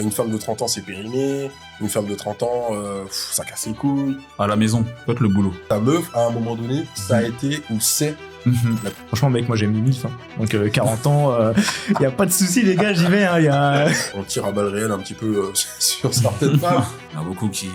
Une femme de 30 ans, c'est périmé. Une femme de 30 ans, ça casse les couilles. À la maison, peut-être le boulot. Ta meuf, à un moment donné, ça a été ou c'est... Franchement, mec, moi j'aime les MILF. Hein. Donc 40 ans, y a pas de souci, les gars, j'y vais. Hein, On tire à balles réelles un petit peu sur certaines femmes. Il y en a beaucoup qui,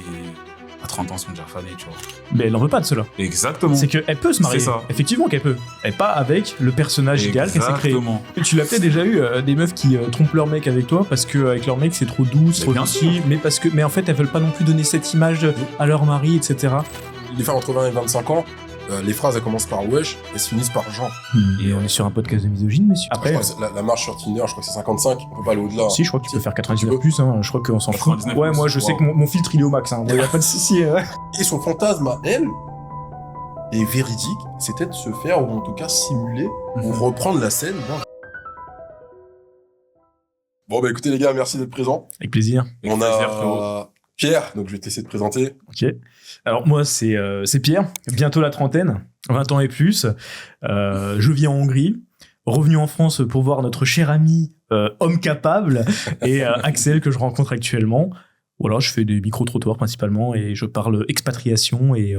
à 30 ans, sont déjà fanés, tu vois. Mais elle en veut pas de cela. Exactement. C'est qu'elle peut se marier. C'est ça. Effectivement qu'elle peut. Elle pas avec le personnage idéal qu'elle s'est créé. Exactement. Tu l'as peut-être déjà eu, des meufs qui trompent leur mec avec toi parce qu'avec leur mec c'est trop doux, c'est trop bien gentil, mais en fait elles veulent pas non plus donner cette image à leur mari, etc. Les femmes entre 20 et 25 ans, les phrases elles commencent par wesh et se finissent par genre. Et on est sur un podcast de misogyne, monsieur. Après, Après, je crois que la marche sur Tinder, je crois que c'est 55, on peut pas aller au-delà. si, je crois que tu peux faire 99 Tu peux. plus, hein. Je crois qu'on s'en fout. 99 Ouais, plus. moi je sais Wow. que mon filtre il est au max, hein. Y a pas de souci. Et son fantasme à elle est véridique, c'était de se faire, ou en tout cas simuler, ou reprendre la scène. Bon bah écoutez les gars, merci d'être présents. Avec plaisir. On plaisir, a frérot. Pierre, donc je vais te laisser te présenter. Ok. Alors moi c'est Pierre, bientôt la trentaine, 20 ans et plus. Je vis en Hongrie, revenu en France pour voir notre cher ami homme capable et Axel que je rencontre actuellement. Voilà, je fais des micro-trottoirs principalement et je parle expatriation et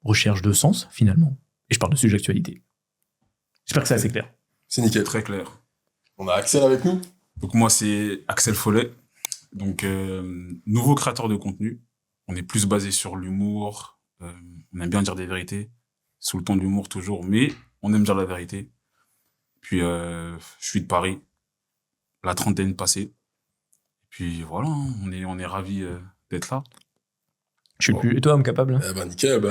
recherche de sens finalement. Et je parle de sujets d'actualité. J'espère que c'est assez clair. C'est nickel. Très clair. On a Axel avec nous. Donc moi, c'est Axel Follet. Donc, nouveau créateur de contenu. On est plus basé sur l'humour. On aime bien dire des vérités. Sous le ton de l'humour toujours, mais on aime dire la vérité. Puis, je suis de Paris. La trentaine passée. Puis voilà, hein, on est ravis d'être là. Je suis le plus... Et toi, homme capable? Eh ben nickel,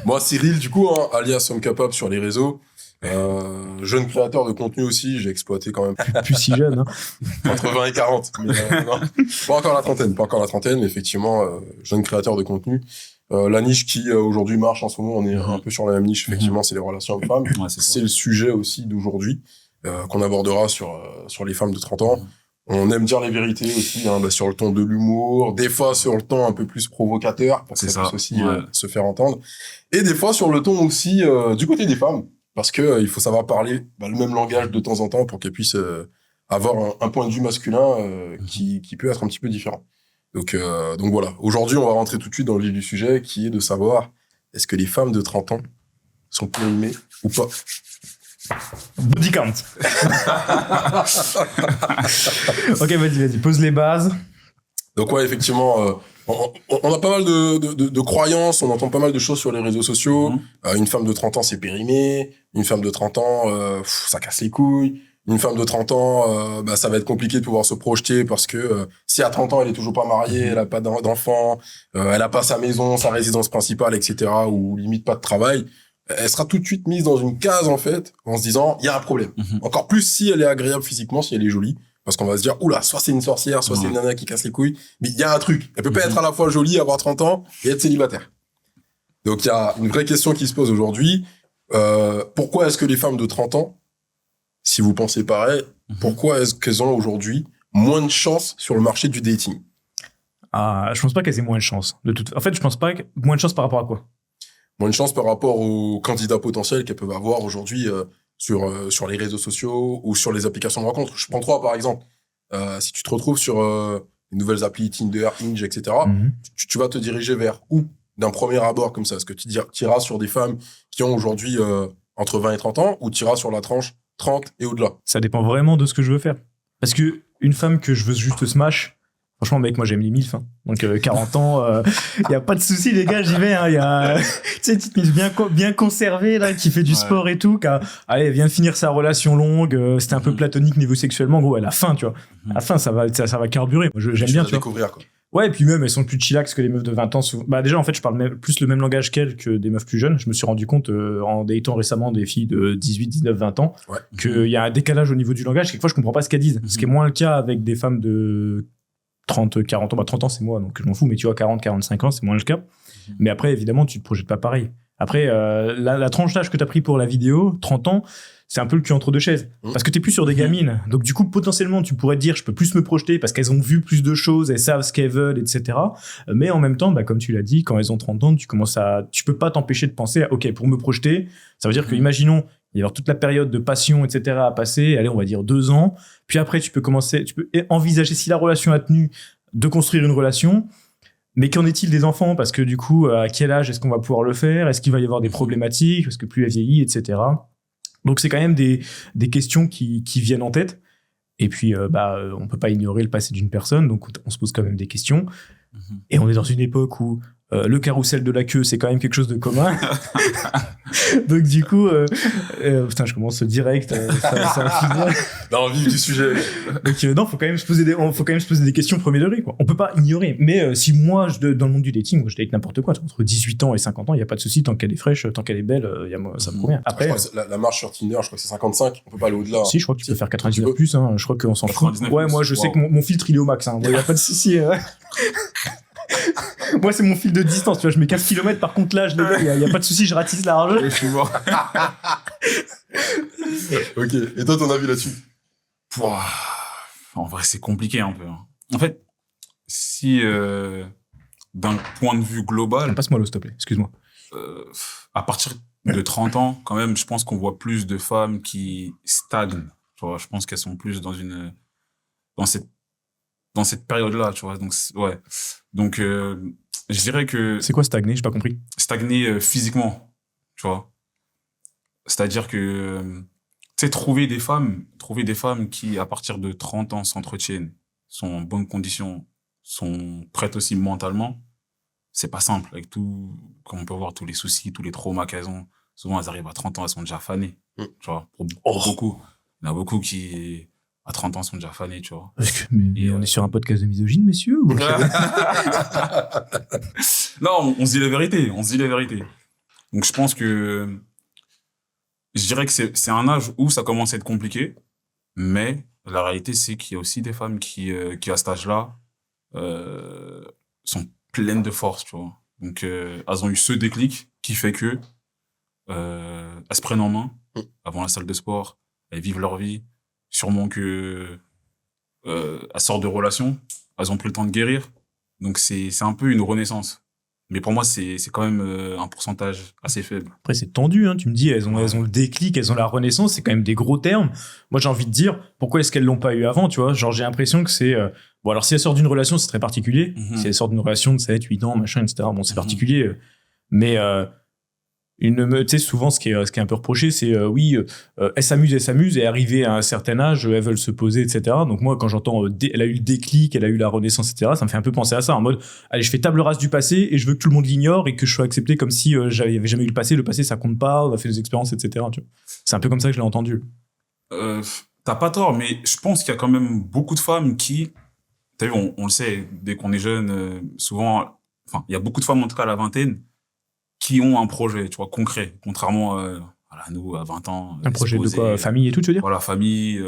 moi Cyril du coup, hein, alias Homme Capable sur les réseaux. Jeune créateur de contenu aussi, j'ai exploité quand même Plus si jeune, hein. entre 20 et 40. Mais, non, pas encore la trentaine, mais effectivement, jeune créateur de contenu. La niche qui aujourd'hui marche en ce moment, on est un peu sur la même niche, effectivement, c'est les relations hommes-femmes. Ouais, c'est ça. C'est le sujet aussi d'aujourd'hui, qu'on abordera sur les femmes de 30 ans. On aime dire les vérités aussi, hein, sur le ton de l'humour, des fois sur le ton un peu plus provocateur, pour que C'est ça ça, puisse aussi ouais. se faire entendre. Et des fois sur le ton aussi du côté des femmes, parce que il faut savoir parler le même langage de temps en temps pour qu'elles puissent avoir un point de vue masculin qui peut être un petit peu différent. Donc voilà, aujourd'hui on va rentrer tout de suite dans le vif du sujet, qui est de savoir, est-ce que les femmes de 30 ans sont périmées ou pas? Body count. Ok, vas-y, pose les bases. Donc ouais, effectivement, on a pas mal de croyances, on entend pas mal de choses sur les réseaux sociaux. Une femme de 30 ans, c'est périmé. Une femme de 30 ans, ça casse les couilles. Une femme de 30 ans, ça va être compliqué de pouvoir se projeter parce que si à 30 ans, elle est toujours pas mariée, elle a pas d'enfant, elle a pas sa maison, sa résidence principale, etc., ou limite pas de travail, elle sera tout de suite mise dans une case, en fait, en se disant, il y a un problème. Encore plus si elle est agréable physiquement, si elle est jolie. Parce qu'on va se dire, oula, soit c'est une sorcière, soit c'est une nana qui casse les couilles. Mais il y a un truc. Elle peut pas être à la fois jolie, avoir 30 ans et être célibataire. Donc il y a une vraie question qui se pose aujourd'hui. Pourquoi est-ce que les femmes de 30 ans, si vous pensez pareil, pourquoi est-ce qu'elles ont aujourd'hui moins de chance sur le marché du dating? Ah, je pense pas qu'elles aient moins de chance. En fait, je pense pas que... Moins de chance par rapport à quoi? Moins de chance par rapport aux candidats potentiels qu'elles peuvent avoir aujourd'hui sur les réseaux sociaux ou sur les applications de rencontres. Je prends 3 par exemple. Si tu te retrouves sur les nouvelles applis Tinder, Hinge, etc., tu vas te diriger vers où d'un premier abord comme ça? Est-ce que tu iras sur des femmes qui ont aujourd'hui entre 20 et 30 ans ou tu iras sur la tranche 30 et au-delà? Ça dépend vraiment de ce que je veux faire. Parce que une femme que je veux juste smash, franchement, mec, moi j'aime les MILF. Hein. Donc 40 ans, y a pas de souci, les gars, j'y vais. Hein. Y a, tu sais, une petite MILF bien conservée là, qui fait du sport et tout. Allez, elle vient de finir sa relation longue. C'était un peu platonique niveau sexuellement. Gros, elle a faim, tu vois. À la fin, ça va carburer. Moi, j'aime bien, tu vois. Découvrir, quoi. Ouais, et puis même, elles sont plus chillax que les meufs de 20 ans. Bah déjà, en fait, je parle plus le même langage qu'elles que des meufs plus jeunes. Je me suis rendu compte en datant récemment des filles de 18, 19, 20 ans qu'il y a un décalage au niveau du langage. Quelquefois, je comprends pas ce qu'elles disent. Ce qui est moins le cas avec des femmes de 30, 40 ans. Bah 30 ans, c'est moi, donc je m'en fous. Mais tu vois, 40, 45 ans, c'est moins le cas. Mais après, évidemment, tu te projettes pas pareil. Après, la tranche d'âge que t'as pris pour la vidéo, 30 ans, c'est un peu le cul entre deux chaises. Parce que t'es plus sur des gamines. Donc, du coup, potentiellement, tu pourrais te dire, je peux plus me projeter parce qu'elles ont vu plus de choses, elles savent ce qu'elles veulent, etc. Mais en même temps, bah, comme tu l'as dit, quand elles ont 30 ans, tu peux pas t'empêcher de penser à, OK, pour me projeter, ça veut dire que, imaginons, Il va y avoir toute la période de passion, etc. à passer. Allez, on va dire 2 ans. Puis après, tu peux envisager, si la relation a tenu, de construire une relation. Mais qu'en est-il des enfants? Parce que du coup, à quel âge est-ce qu'on va pouvoir le faire? Est-ce qu'il va y avoir des problématiques? Parce que plus elle vieillit, etc. Donc c'est quand même des questions qui viennent en tête. Et puis, on peut pas ignorer le passé d'une personne, donc on se pose quand même des questions. Et on est dans une époque où le carrousel de la queue, c'est quand même quelque chose de commun. Donc du coup, putain, je commence direct, ça va finir. Dans le vif du sujet. Donc non, faut quand même se poser des questions premier degré, quoi. On peut pas ignorer. Mais si moi, dans le monde du dating, moi, je date n'importe quoi, entre 18 ans et 50 ans, il y a pas de souci, tant qu'elle est fraîche, tant qu'elle est belle, ça me convient. Après, je crois que la marche sur Tinder, je crois que c'est 55, on peut pas aller au-delà. Si, je crois que tu peux faire 99 plus, hein. Je crois qu'on s'en fout. 99 Ouais, moi, je sais que mon filtre, il est au max, hein. Il y a pas de souci. Moi, c'est mon fil de distance, tu vois. Je mets 15 km, par contre, là, il y a pas de souci, je ratisse large. Je suis mort. Ok. Et toi, ton avis là-dessus? Pouah. En vrai, c'est compliqué un peu. Hein. En fait, si d'un point de vue global, Passe-moi l'eau, s'il te plaît. Excuse-moi. à partir de 30 ans, quand même, je pense qu'on voit plus de femmes qui stagnent. Tu vois, je pense qu'elles sont plus dans cette période-là, tu vois. Donc, ouais. Donc, je dirais que C'est quoi stagner? J'ai pas compris. stagner physiquement, tu vois. C'est-à-dire que, tu sais, trouver des femmes qui, à partir de 30 ans, s'entretiennent, sont en bonne condition, sont prêtes aussi mentalement, c'est pas simple. Avec tout, comme on peut voir, tous les soucis, tous les traumas qu'elles ont, souvent, elles arrivent à 30 ans, elles sont déjà fanées, tu vois. Pour beaucoup. Il y en a beaucoup qui, à 30 ans, sont déjà fanés, tu vois. Mais on est sur un podcast de misogyne, messieurs, ou... Non, on se dit la vérité. Donc, je pense que, je dirais que c'est un âge où ça commence à être compliqué, mais la réalité, c'est qu'il y a aussi des femmes qui à cet âge-là, sont pleines de force, tu vois. Donc, elles ont eu ce déclic qui fait que, elles se prennent en main avant la salle de sport, elles vivent leur vie, sûrement que, elles sortent de relations, elles ont pris le temps de guérir. Donc, c'est un peu une renaissance. Mais pour moi, c'est quand même un pourcentage assez faible. Après, c'est tendu, hein. Tu me dis, elles ont le déclic, elles ont la renaissance, c'est quand même des gros termes. Moi, j'ai envie de dire, pourquoi est-ce qu'elles l'ont pas eu avant, tu vois? Genre, j'ai l'impression que c'est, bon, alors, si elles sortent d'une relation, c'est très particulier. Si elles sortent d'une relation de 7, 8 ans, machin, etc., bon, c'est particulier. Mais, tu sais, souvent, ce qui est un peu reproché, c'est, elles s'amusent, et arrivées à un certain âge, elles veulent se poser, etc. Donc, moi, quand j'entends, elle a eu le déclic, elle a eu la renaissance, etc., ça me fait un peu penser à ça, en mode, allez, je fais table rase du passé, et je veux que tout le monde l'ignore, et que je sois accepté comme si j'avais jamais eu le passé, ça compte pas, on a fait des expériences, etc., tu vois. C'est un peu comme ça que je l'ai entendu. T'as pas tort, mais je pense qu'il y a quand même beaucoup de femmes qui, t'as vu, on le sait, dès qu'on est jeune, souvent, enfin, il y a beaucoup de femmes, en tout cas à la vingtaine, qui ont un projet, tu vois, concret, contrairement à nous, à 20 ans. Un projet de quoi? Famille et tout, tu veux dire? Voilà, famille,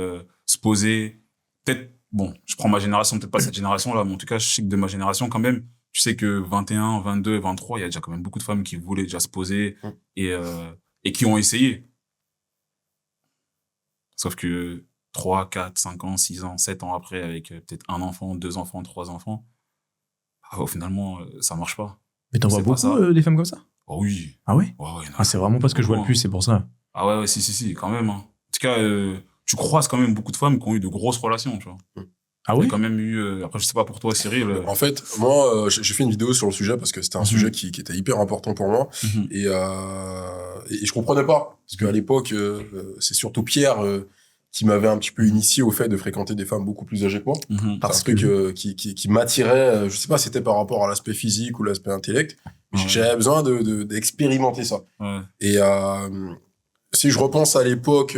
se poser. Peut-être, bon, je prends ma génération, peut-être pas cette génération-là, mais en tout cas, je sais que de ma génération, quand même, tu sais que 21, 22, 23, il y a déjà quand même beaucoup de femmes qui voulaient déjà se poser et qui ont essayé. Sauf que 3, 4, 5 ans, 6 ans, 7 ans après, avec peut-être un enfant, 2 enfants, 3 enfants, finalement, ça marche pas. Mais t'en vois beaucoup des femmes comme ça? Oh oui. Ah ouais? C'est vraiment pas ce que je vois le plus, hein. c'est pour ça. Ah ouais, si, quand même. Hein. En tout cas, tu croises quand même beaucoup de femmes qui ont eu de grosses relations, tu vois. Ah ouais? Il y a quand même eu... après, je sais pas pour toi, Cyril. En fait, moi, j'ai fait une vidéo sur le sujet parce que c'était un sujet qui était hyper important pour moi. Et je comprenais pas. Parce qu'à l'époque, c'est surtout Pierre qui m'avait un petit peu initié au fait de fréquenter des femmes beaucoup plus âgées que moi. Parce que qui m'attirait, je sais pas, c'était par rapport à l'aspect physique ou l'aspect intellect. J'avais besoin d'expérimenter ça. Ouais. Et si je repense à l'époque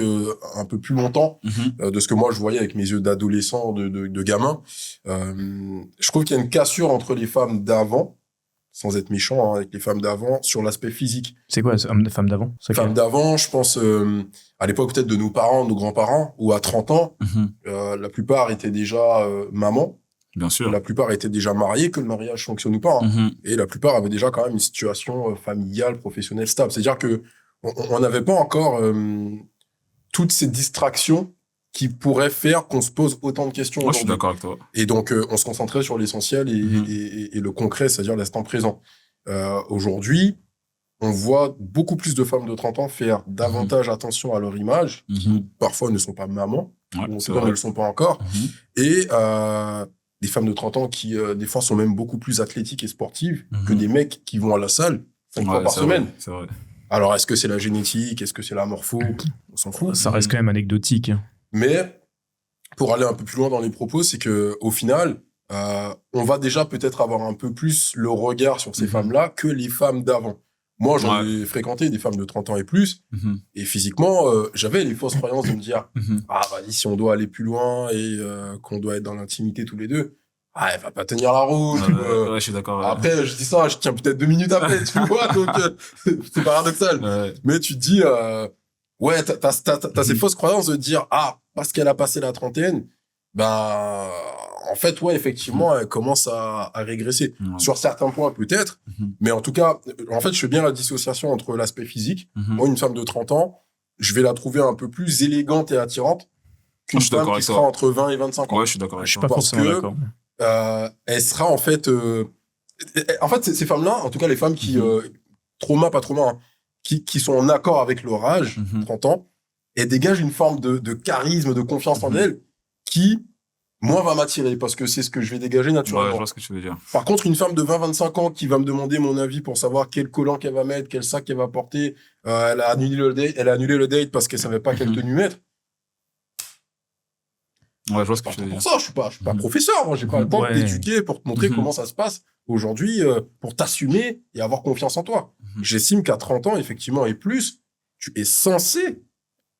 un peu plus longtemps, de ce que moi je voyais avec mes yeux d'adolescent, de gamin, je trouve qu'il y a une cassure entre les femmes d'avant, sans être méchant, hein, avec les femmes d'avant, sur l'aspect physique. C'est quoi, femmes d'avant? Femmes d'avant, je pense, à l'époque peut-être de nos parents, de nos grands-parents, où à 30 ans, la plupart étaient déjà mamans. Bien sûr. La plupart étaient déjà mariés, que le mariage fonctionne ou pas. Hein. Et la plupart avaient déjà quand même une situation familiale, professionnelle stable. C'est-à-dire que on n'avait pas encore toutes ces distractions qui pourraient faire qu'on se pose autant de questions. Moi, je suis d'accord avec toi. Et donc, on se concentrait sur l'essentiel et le concret, c'est-à-dire l'instant présent. Aujourd'hui, on voit beaucoup plus de femmes de 30 ans faire davantage attention à leur image, qui parfois ne sont pas mamans, ou en tout cas ne le sont pas encore, et des femmes de 30 ans qui, des fois, sont même beaucoup plus athlétiques et sportives que des mecs qui vont à la salle 5 fois par semaine. C'est vrai. Alors, est-ce que c'est la génétique? Est-ce que c'est la morpho? On s'en fout. Ça reste quand même anecdotique. Mais, pour aller un peu plus loin dans les propos, c'est que au final, on va déjà peut-être avoir un peu plus le regard sur ces femmes-là que les femmes d'avant. Moi, j'en ai fréquenté des femmes de 30 ans et plus, et physiquement, j'avais les fausses croyances de me dire ah, vas-y, si on doit aller plus loin et qu'on doit être dans l'intimité tous les deux, ah, elle va pas tenir la route. Ouais, je suis d'accord. Après, je dis ça, je tiens peut-être 2 minutes après, tu vois, donc c'est paradoxal. Ouais. Mais tu te dis, ouais, t'as ces fausses croyances de dire, ah, parce qu'elle a passé la trentaine, ben, en fait, ouais, effectivement, elle commence à régresser. Sur certains points, peut-être, mais en tout cas, en fait, je fais bien la dissociation entre l'aspect physique. Moi, une femme de 30 ans, je vais la trouver un peu plus élégante et attirante qu'une femme qui sera entre 20 et 25 ans. Ouais, je suis d'accord avec Je suis toi. pas forcément d'accord. Elle sera en fait ces femmes-là, en tout cas les femmes qui pas trauma, hein, qui sont en accord avec leur âge, 30 ans, elles dégagent une forme de charisme, de confiance en elles qui, moi, va m'attirer parce que c'est ce que je vais dégager naturellement. Ouais, je vois ce que tu veux dire. Par contre, une femme de 20-25 ans qui va me demander mon avis pour savoir quel collant qu'elle va mettre, quel sac qu'elle va porter, elle a annulé le date parce qu'elle savait pas quelle tenue mettre. Ouais, je vois ce que tu veux dire. Pour ça, je suis pas professeur, moi, j'ai pas le temps de t'éduquer pour te montrer comment ça se passe aujourd'hui, pour t'assumer et avoir confiance en toi. J'estime qu'à 30 ans, effectivement, et plus, tu es censé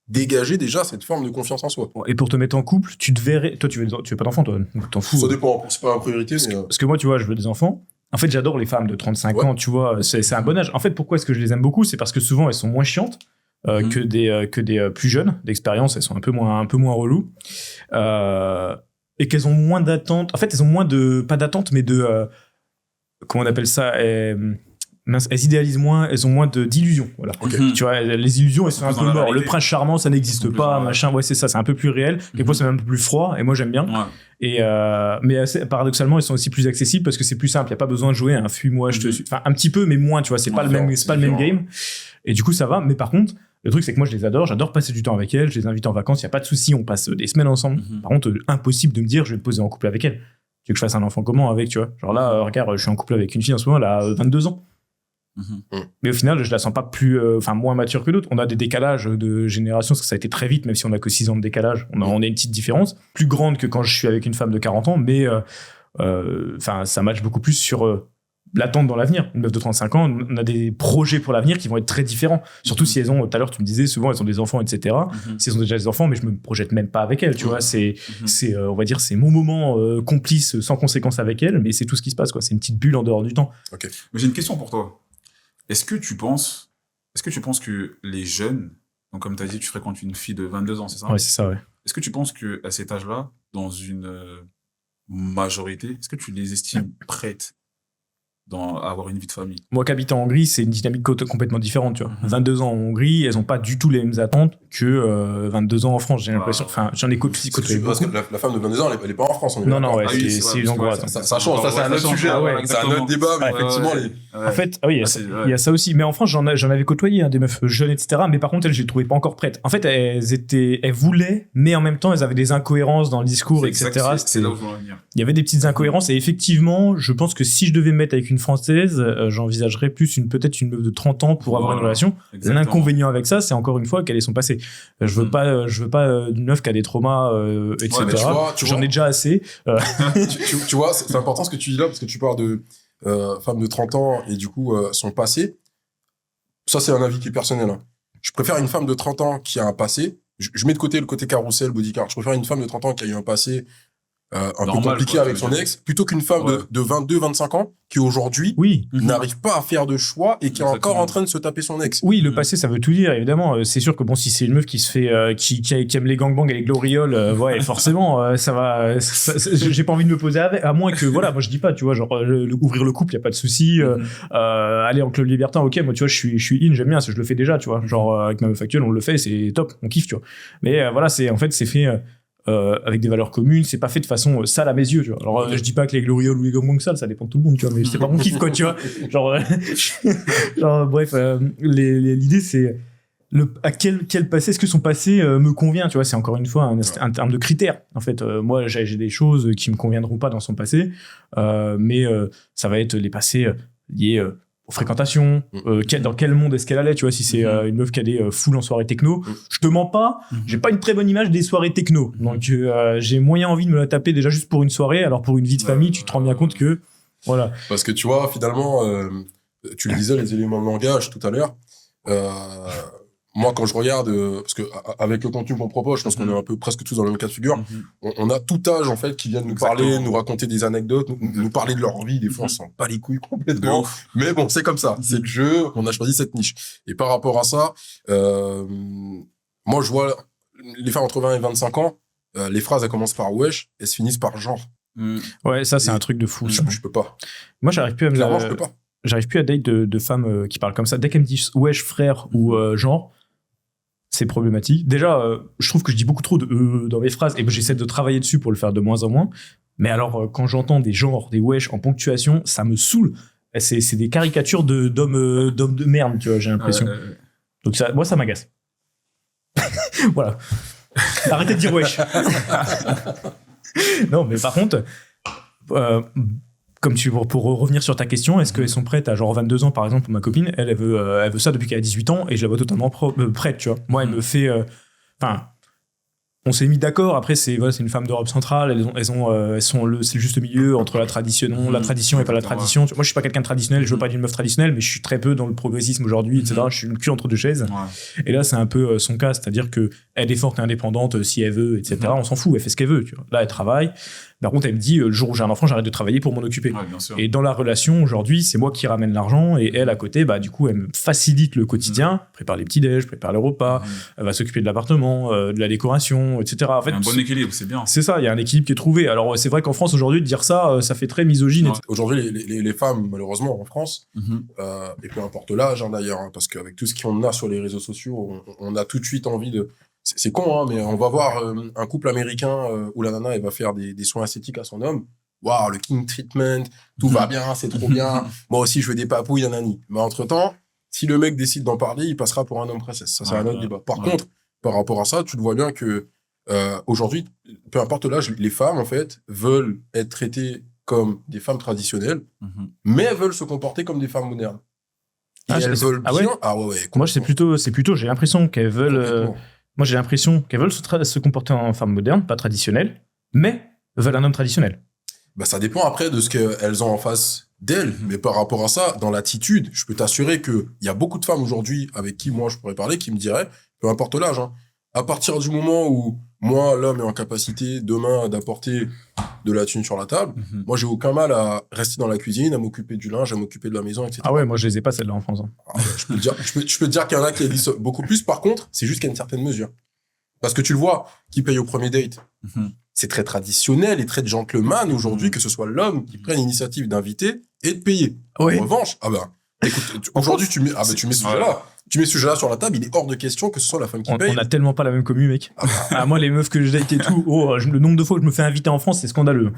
dégager déjà cette forme de confiance en soi. Et pour te mettre en couple, tu te verrais... Toi, tu veux pas d'enfant, toi, donc t'en fous. Ça dépend, c'est pas la priorité, mais... Parce que moi, tu vois, je veux des enfants. En fait, j'adore les femmes de 35 ans, tu vois, c'est un bon âge. En fait, pourquoi est-ce que je les aime beaucoup? C'est parce que souvent, elles sont moins chiantes. Que des plus jeunes d'expérience, elles sont un peu moins relous, et qu'elles ont moins d'attentes. En fait, elles ont moins de, pas d'attentes, mais de comment on appelle ça, elles idéalisent moins, elles ont moins d'illusions, voilà. Tu vois, les illusions, elles sont un peu mortes. Le prince charmant, ça n'existe pas, machin. Ouais, c'est ça, c'est un peu plus réel. Quelquefois, c'est même un peu plus froid, et moi, j'aime bien. Et mais paradoxalement, ils sont aussi plus accessibles parce que c'est plus simple. Il y a pas besoin de jouer un fuis-moi, je te suis. Enfin, un petit peu, mais moins. Tu vois, c'est pas le même game. Et du coup, ça va. Mais par contre, le truc, c'est que moi, je les adore. J'adore passer du temps avec elles. Je les invite en vacances. Il y a pas de souci. On passe des semaines ensemble. Par contre, impossible de me dire, je vais me poser en couple avec elle. Tu veux que je fasse un enfant comment avec, tu vois? Genre là, regarde, je suis en couple avec une fille en ce moment, elle a 22 ans. Mais au final, je la sens pas moins mature que d'autres. On a des décalages de génération, parce que ça a été très vite, même si on a que 6 ans de décalage. On a une petite différence, plus grande que quand je suis avec une femme de 40 ans, mais ça match beaucoup plus sur l'attente dans l'avenir. Une meuf de 35 ans, on a des projets pour l'avenir qui vont être très différents. Surtout si elles ont, tout à l'heure, tu me disais, souvent, elles ont des enfants, etc. Si elles ont déjà des enfants, mais je me projette même pas avec elles, tu vois. C'est on va dire, c'est mon moment complice, sans conséquence avec elles, mais c'est tout ce qui se passe, quoi. C'est une petite bulle en dehors du temps. Ok. Mais j'ai une question pour toi. Est-ce que tu penses que les jeunes, donc comme tu as dit, tu fréquentes une fille de 22 ans, c'est ça? Ouais, c'est ça, ouais. Est-ce que tu penses qu'à cet âge-là, dans une majorité, est-ce que tu les estimes prêtes à avoir une vie de famille? Moi, qui habite en Hongrie, c'est une dynamique complètement différente, tu vois. 22 ans en Hongrie, elles ont pas du tout les mêmes attentes que 22 ans en France, j'ai l'impression. Enfin, j'en ai côtoyé parce que la femme de 22 ans, elle est pas en France. Non, ouais, c'est une hongroise. Ça change, ça c'est un autre sujet, c'est un autre débat, mais effectivement... En fait, oui, il y a ça aussi. Mais en France, j'en avais côtoyé, des meufs jeunes, etc. Mais par contre, elles, je les trouvais pas encore prêtes. En fait, elles voulaient, mais en même temps, elles avaient des incohérences dans le discours, etc. C'est là où je veux en venir. Il y avait des petites incohérences, et effectivement, je pense que si je devais me mettre avec une Française, j'envisagerais plus peut-être une meuf de 30 ans pour avoir une relation. Exactement. L'inconvénient avec ça, c'est encore une fois qu'elle est son passé. Je veux pas d'une meuf qui a des traumas, etc. J'en ai déjà assez. Tu vois, c'est important ce que tu dis là, parce que tu parles de femme de 30 ans et du coup son passé. Ça, c'est un avis qui est personnel. Hein. Je préfère une femme de 30 ans qui a un passé. Je mets de côté le côté carrousel, bodyguard. Je préfère une femme de 30 ans qui a eu un passé un peu compliqué avec son ex, plutôt qu'une femme de 22-25 ans qui aujourd'hui n'arrive pas à faire de choix et qui est encore en train de se taper son ex. Oui, le passé, ça veut tout dire, évidemment. C'est sûr que bon, si c'est une meuf qui se fait, qui aime les gangbangs et les glorioles, ouais, forcément, ça va. J'ai pas envie de me poser avec, à moins que, voilà, moi je dis pas, tu vois, genre ouvrir le couple, y a pas de souci. Aller en club libertin, ok, moi tu vois, je suis in, j'aime bien, je le fais déjà, tu vois. Genre avec ma meuf actuelle, on le fait, c'est top, on kiffe, tu vois. Mais voilà, c'est fait. avec des valeurs communes, c'est pas fait de façon sale à mes yeux, tu vois. Alors je dis pas que les glorioles ou les gongbong sales, ça dépend de tout le monde, tu vois, mais c'est pas mon kiff, quoi, tu vois. Genre bref, l'idée c'est à quel passé, est-ce que son passé me convient, tu vois, c'est encore une fois un terme de critère. En fait, moi j'ai des choses qui me conviendront pas dans son passé, mais ça va être les passés liés aux fréquentations, dans quel monde est-ce qu'elle allait, tu vois, si c'est une meuf qui allait full en soirée techno, je te mens pas, j'ai pas une très bonne image des soirées techno, donc j'ai moyen envie de me la taper déjà juste pour une soirée, alors pour une vie de famille, tu te rends bien compte que, voilà. Parce que tu vois, finalement, tu le disais, les éléments de langage tout à l'heure, moi, quand je regarde, parce que avec le contenu qu'on propose, je pense qu'on est un peu presque tous dans le même cas de figure. On a tout âge en fait qui viennent nous parler, nous raconter des anecdotes, nous parler de leur vie. Des fois, on s'en bat les couilles complètement. Mais bon, c'est comme ça. C'est le jeu. On a choisi cette niche. Et par rapport à ça, moi, je vois les femmes entre 20 et 25 ans. Les phrases, elles commencent par wesh, elles se finissent par genre. Ouais, ça, c'est un truc de fou. Je peux pas. Moi, j'arrive plus à Clairement, je peux pas. J'arrive plus à date de femmes qui parlent comme ça. Dès qu'elles me disent wesh, frère ou genre, c'est problématique. Déjà, je trouve que je dis beaucoup trop dans mes phrases et j'essaie de travailler dessus pour le faire de moins en moins. Mais alors, quand j'entends des genres, des wesh en ponctuation, ça me saoule. C'est des caricatures d'hommes de merde, tu vois, j'ai l'impression. Donc moi, ça m'agace. Voilà. Arrêtez de dire wesh. Non, mais par contre, comme pour revenir sur ta question, est-ce qu'elles sont prêtes à genre 22 ans par exemple, pour ma copine, elle veut ça depuis qu'elle a 18 ans et je la vois totalement prête, tu vois. Moi, elle me fait on s'est mis d'accord. Après, c'est une femme d'Europe centrale. C'est le juste milieu entre la tradition et pas la tradition. Moi, je suis pas quelqu'un de traditionnel. Je veux pas d'une meuf traditionnelle, mais je suis très peu dans le progressisme aujourd'hui, etc. Je suis le cul entre deux chaises. Ouais. Et là, c'est un peu son cas, c'est-à-dire que elle est forte et indépendante si elle veut, etc. On s'en fout. Elle fait ce qu'elle veut. Tu vois. Là, elle travaille. Par contre, elle me dit, le jour où j'ai un enfant, j'arrête de travailler pour m'en occuper. Ouais, bien sûr. Et dans la relation, aujourd'hui, c'est moi qui ramène l'argent et elle, à côté, du coup, elle me facilite le quotidien, prépare les petits-déj, prépare les repas, elle va s'occuper de l'appartement, de la décoration, etc. En fait, un bon équilibre, c'est bien. C'est ça, il y a un équilibre qui est trouvé. Alors, c'est vrai qu'en France, aujourd'hui, de dire ça, ça fait très misogyne. Ouais. Aujourd'hui, les femmes, malheureusement, en France, et peu importe l'âge, d'ailleurs, parce qu'avec tout ce qu'on a sur les réseaux sociaux, on a tout de suite envie de... C'est con, mais on va voir un couple américain où la nana, elle va faire des soins esthétiques à son homme. Waouh, le king treatment, tout va bien, c'est trop bien. Moi aussi, je veux des papouilles, nanani. Mais entre-temps, si le mec décide d'en parler, il passera pour un homme princesse. Ça, c'est un autre débat. Par contre, par rapport à ça, tu te vois bien que aujourd'hui, peu importe l'âge, les femmes, en fait, veulent être traitées comme des femmes traditionnelles, mais elles veulent se comporter comme des femmes modernes. Et elles veulent bien... ouais. Moi, c'est plutôt, j'ai l'impression qu'elles veulent... Moi, j'ai l'impression qu'elles veulent se comporter en femme moderne, pas traditionnelle, mais veulent un homme traditionnel. Ça dépend après de ce qu'elles ont en face d'elles. Mais par rapport à ça, dans l'attitude, je peux t'assurer qu'il y a beaucoup de femmes aujourd'hui avec qui moi je pourrais parler qui me diraient, peu importe l'âge, à partir du moment où moi, l'homme est en capacité demain d'apporter de la thune sur la table, moi j'ai aucun mal à rester dans la cuisine, à m'occuper du linge, à m'occuper de la maison, etc. Ah ouais, moi je les ai pas celles-là en France. Je peux te dire qu'il y en a qui disent beaucoup plus. Par contre, c'est juste qu'il y a une certaine mesure. Parce que tu le vois, qui paye au premier date, c'est très traditionnel et très gentleman aujourd'hui que ce soit l'homme qui prenne l'initiative d'inviter et de payer. Oui. En revanche, écoute, aujourd'hui tu mets ce sujet-là. Tu mets ce sujet-là sur la table, il est hors de question que ce soit la femme qui paye. On a tellement pas la même commu, mec. Moi, les meufs que je date et tout, le nombre de fois que je me fais inviter en France, c'est scandaleux.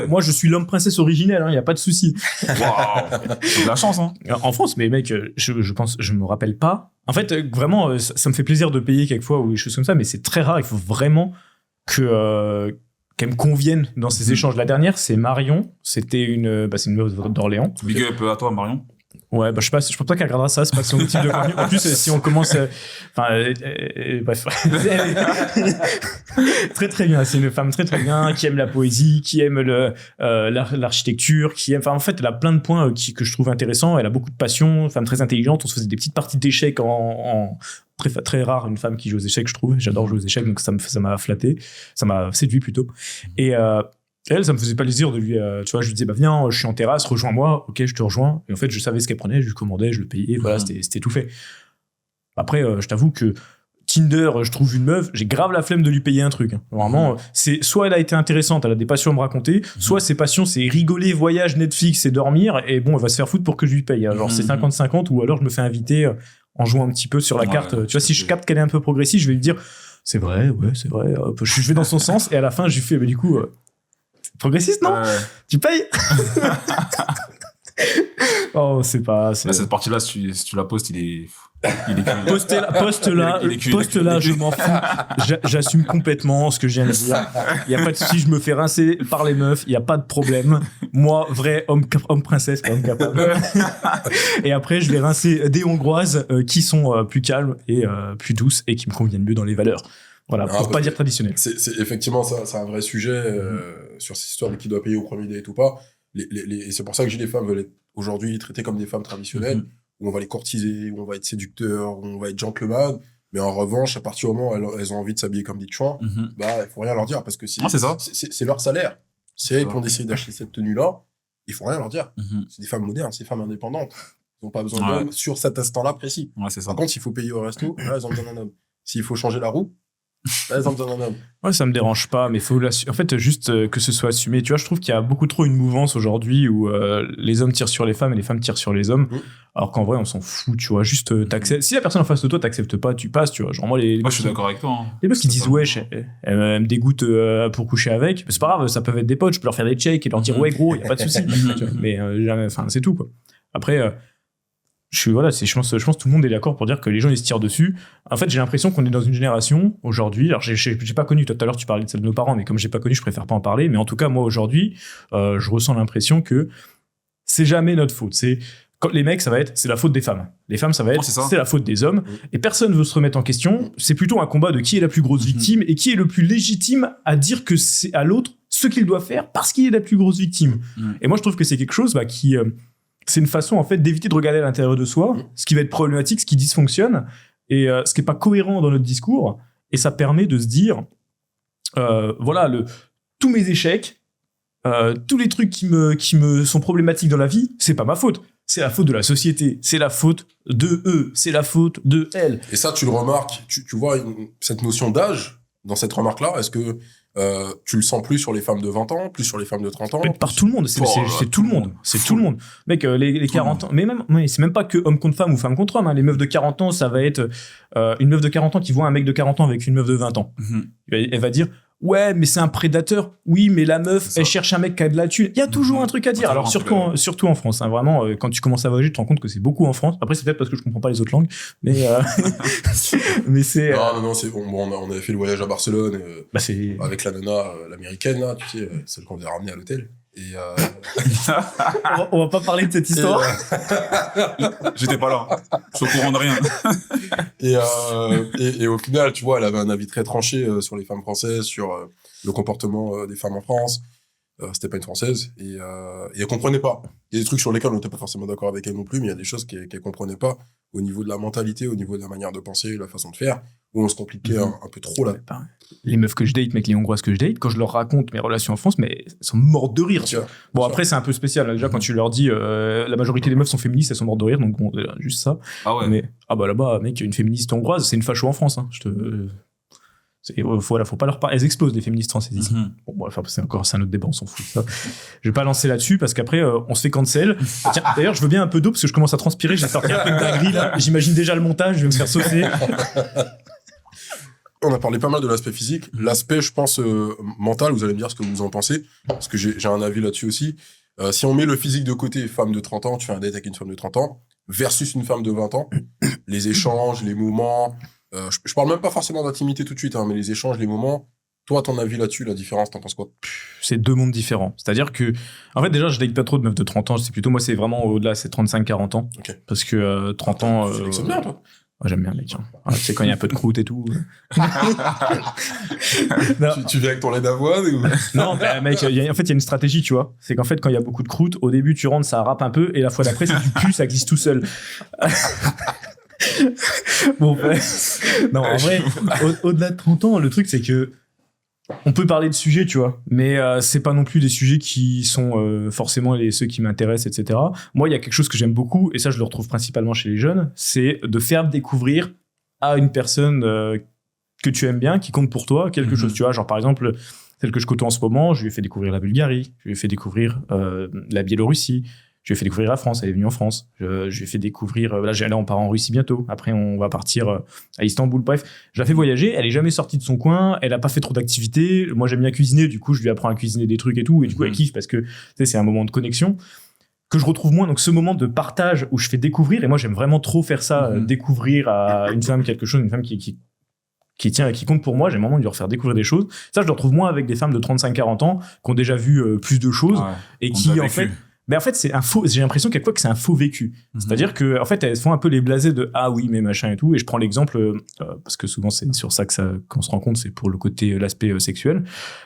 Moi, je suis l'homme princesse originel, y a pas de souci. Waouh, c'est de la chance, En France, mais mec, je me rappelle pas. En fait, vraiment, ça me fait plaisir de payer quelquefois ou des choses comme ça, mais c'est très rare. Il faut vraiment qu'elle me convienne dans ces échanges. La dernière, c'est Marion. C'était c'est une meuf d'Orléans. Big up à toi, Marion. Ouais, je pense pas qu'elle regardera ça, c'est pas son type de contenu. En plus, si on commence, bref. Très très bien, c'est une femme très très bien, qui aime la poésie, qui aime l'architecture, qui aime, en fait, elle a plein de points que je trouve intéressants, elle a beaucoup de passion, femme très intelligente, on se faisait des petites parties d'échecs en très très rare, une femme qui joue aux échecs, je trouve. J'adore jouer aux échecs, donc ça m'a flatté, ça m'a séduit plutôt. Et elle, ça me faisait plaisir de lui, tu vois, je lui disais, viens, je suis en terrasse, rejoins-moi, ok, je te rejoins. Et en fait, je savais ce qu'elle prenait, je lui commandais, je le payais, voilà, c'était tout fait. Après, je t'avoue que Tinder, je trouve une meuf, j'ai grave la flemme de lui payer un truc. Vraiment, c'est soit elle a été intéressante, elle a des passions à me raconter, soit ses passions, c'est rigoler, voyage, Netflix et dormir, et bon, elle va se faire foutre pour que je lui paye. Genre, c'est 50-50, ou alors je me fais inviter en jouant un petit peu sur la carte. Tu vois, si je capte qu'elle est un peu progressive, je vais lui dire, c'est vrai, hop, je vais dans son sens, et à la fin, je lui fais, mais du coup, progressiste, non? Tu payes? Oh, c'est pas... Là, cette partie-là, si tu la postes, il est Poste-là, je m'en fous. J'assume complètement ce que je viens de dire. Il y a pas de souci, je me fais rincer par les meufs, il y a pas de problème. Moi, vrai homme princesse, homme capable. Et après, je vais rincer des Hongroises qui sont plus calmes et plus douces et qui me conviennent mieux dans les valeurs. Voilà, pour pas dire traditionnel. C'est effectivement ça, c'est un vrai sujet sur cette histoire de qui doit payer au premier date ou pas. Et c'est pour ça que j'ai les femmes veulent être aujourd'hui traitées comme des femmes traditionnelles, où on va les courtiser, où on va être séducteur, où on va être gentleman. Mais en revanche, à partir du moment où elles ont envie de s'habiller comme des chouans, bah, il faut rien leur dire parce que c'est leur salaire. C'est elles qui ont décidé d'acheter cette tenue-là. Il faut rien leur dire. C'est des femmes modernes, c'est des femmes indépendantes. Ils n'ont pas besoin d'hommes sur cet instant-là précis. Par contre, s'il faut payer au resto, là, elles ont besoin d'un homme. S'il faut changer la roue, là, elles ont besoin d'un homme. Ouais, ça me dérange pas, mais faut en fait, juste que ce soit assumé. Tu vois, je trouve qu'il y a beaucoup trop une mouvance aujourd'hui où les hommes tirent sur les femmes et les femmes tirent sur les hommes. Alors qu'en vrai, on s'en fout, tu vois. Juste, t'acceptes. Si la personne en face de toi t'accepte pas, tu passes, tu vois. Genre, moi, je suis d'accord avec toi. Les mecs qui disent, ouais, elle me dégoûte pour coucher avec. C'est pas grave, ça peut être des potes, je peux leur faire des checks et leur dire, ouais, gros, y a pas de souci. Mais jamais, enfin, c'est tout, quoi. Après, je pense que tout le monde est d'accord pour dire que les gens ils se tirent dessus. En fait, j'ai l'impression qu'on est dans une génération aujourd'hui. Alors, j'ai pas connu, tout à l'heure tu parlais de celle de nos parents, mais comme j'ai pas connu, je préfère pas en parler. Mais en tout cas, moi aujourd'hui, je ressens l'impression que c'est jamais notre faute. C'est quand les mecs, c'est la faute des femmes. Les femmes, ça va être c'est la faute des hommes. Et personne veut se remettre en question. C'est plutôt un combat de qui est la plus grosse victime et qui est le plus légitime à dire que c'est à l'autre ce qu'il doit faire parce qu'il est la plus grosse victime. Et moi, je trouve que c'est quelque chose qui c'est une façon en fait d'éviter de regarder à l'intérieur de soi ce qui va être problématique, ce qui dysfonctionne et ce qui est pas cohérent dans notre discours, et ça permet de se dire voilà, tous mes échecs, tous les trucs qui me sont problématiques dans la vie, c'est pas ma faute, c'est la faute de la société, c'est la faute de eux, c'est la faute de elles. Et ça, tu le remarques, tu vois cette notion d'âge dans cette remarque-là. Est-ce que tu le sens plus sur les femmes de 20 ans, plus sur les femmes de 30 ans? Par tout le monde, c'est tout le monde. C'est tout le monde. Mec, les 40 ans, mais même, c'est même pas que homme contre femme ou femme contre homme, hein. Les meufs de 40 ans, ça va être une meuf de 40 ans qui voit un mec de 40 ans avec une meuf de 20 ans. Elle va dire, ouais, mais c'est un prédateur. Oui, mais la meuf, elle cherche un mec qui a de la thune. Il y a toujours un truc à dire. Alors, surtout en France, hein, vraiment, quand tu commences à voyager, tu te rends compte que c'est beaucoup en France. Après, c'est peut-être parce que je comprends pas les autres langues, mais, mais c'est... Non, c'est bon, on avait fait le voyage à Barcelone, avec la nana, l'américaine, là, tu sais, celle qu'on avait ramenée à l'hôtel. Et on va pas parler de cette histoire. J'étais pas là. Je suis au courant de rien. Et au final, tu vois, elle avait un avis très tranché sur les femmes françaises, sur le comportement des femmes en France. C'était pas une Française. Et elle comprenait pas. Il y a des trucs sur lesquels on n'était pas forcément d'accord avec elle non plus, mais il y a des choses qu'elle comprenait pas au niveau de la mentalité, au niveau de la manière de penser, la façon de faire, où on se compliquait un peu trop là. Les meufs que je date, mec, les Hongroises que je date, quand je leur raconte mes relations en France, mais elles sont mortes de rire, tu vois. Bon, après, c'est un peu spécial, là. Déjà, quand tu leur dis, la majorité des meufs sont féministes, elles sont mortes de rire, donc bon, juste ça. Ah ouais. Mais, bah là-bas, mec, une féministe hongroise, c'est une facho en France, hein. Faut pas leur parler. Elles explosent, les féministes françaises ici. Bon, enfin, c'est un autre débat, on s'en fout. Ça. Je vais pas lancer là-dessus parce qu'après, on se fait cancel. Tiens, d'ailleurs, je veux bien un peu d'eau parce que je commence à transpirer. J'ai sorti un peu de dinguerie, là. J'imagine déjà le montage, je vais me faire saucer. On a parlé pas mal de l'aspect physique. L'aspect, je pense, mental, vous allez me dire ce que vous en pensez, parce que j'ai un avis là-dessus aussi. Si on met le physique de côté, femme de 30 ans, tu fais un date avec une femme de 30 ans, versus une femme de 20 ans, les échanges, les moments, je parle même pas forcément d'intimité tout de suite, hein, mais les échanges, les moments, toi, ton avis là-dessus, la différence, t'en penses quoi? C'est deux mondes différents. C'est-à-dire que, en fait, déjà, je date pas trop de meufs de 30 ans, c'est plutôt, moi, c'est vraiment au-delà, c'est 35-40 ans. Okay. Parce que 30 ans... Tu sélectionnes bien, toi? Ouais, j'aime bien, mec. Tu sais, quand il y a un peu de croûte et tout. Tu viens avec ton lait d'avoine ou... Non, bah, mec, en fait, il y a une stratégie, tu vois. C'est qu'en fait, quand il y a beaucoup de croûte, au début, tu rentres, ça râpe un peu, et la fois d'après, si tu pues, ça glisse tout seul. Bon, non, en vrai, au-delà de 30 ans, le truc, c'est que on peut parler de sujets, tu vois, mais c'est pas non plus des sujets qui sont forcément ceux qui m'intéressent, etc. Moi, il y a quelque chose que j'aime beaucoup, et ça, je le retrouve principalement chez les jeunes, c'est de faire découvrir à une personne que tu aimes bien, qui compte pour toi, quelque chose, tu vois. Genre, par exemple, celle que je côtoie en ce moment, je lui ai fait découvrir la Bulgarie, je lui ai fait découvrir la Biélorussie, Je lui ai fait découvrir la France, elle est venue en France. Je lui ai fait découvrir, là on part en Russie bientôt. Après on va partir à Istanbul. Bref, je la fais voyager, elle est jamais sortie de son coin, elle a pas fait trop d'activités. Moi j'aime bien cuisiner, du coup je lui apprends à cuisiner des trucs et tout, et du coup elle kiffe parce que tu sais, c'est un moment de connexion que je retrouve moins. Donc ce moment de partage où je fais découvrir, et moi j'aime vraiment trop faire ça, découvrir à une femme quelque chose, une femme qui tient, qui compte pour moi, j'aime vraiment lui refaire découvrir des choses. Ça, je le retrouve moins avec des femmes de 35-40 ans qui ont déjà vu plus de choses et qui, en fait, mais en fait, c'est un faux, j'ai l'impression quelquefois que c'est un faux vécu. C'est-à-dire que, en fait, elles font un peu les blasés de, ah oui, mais machin et tout. Et je prends l'exemple, parce que souvent, c'est sur ça qu'on se rend compte, c'est pour le côté, l'aspect sexuel.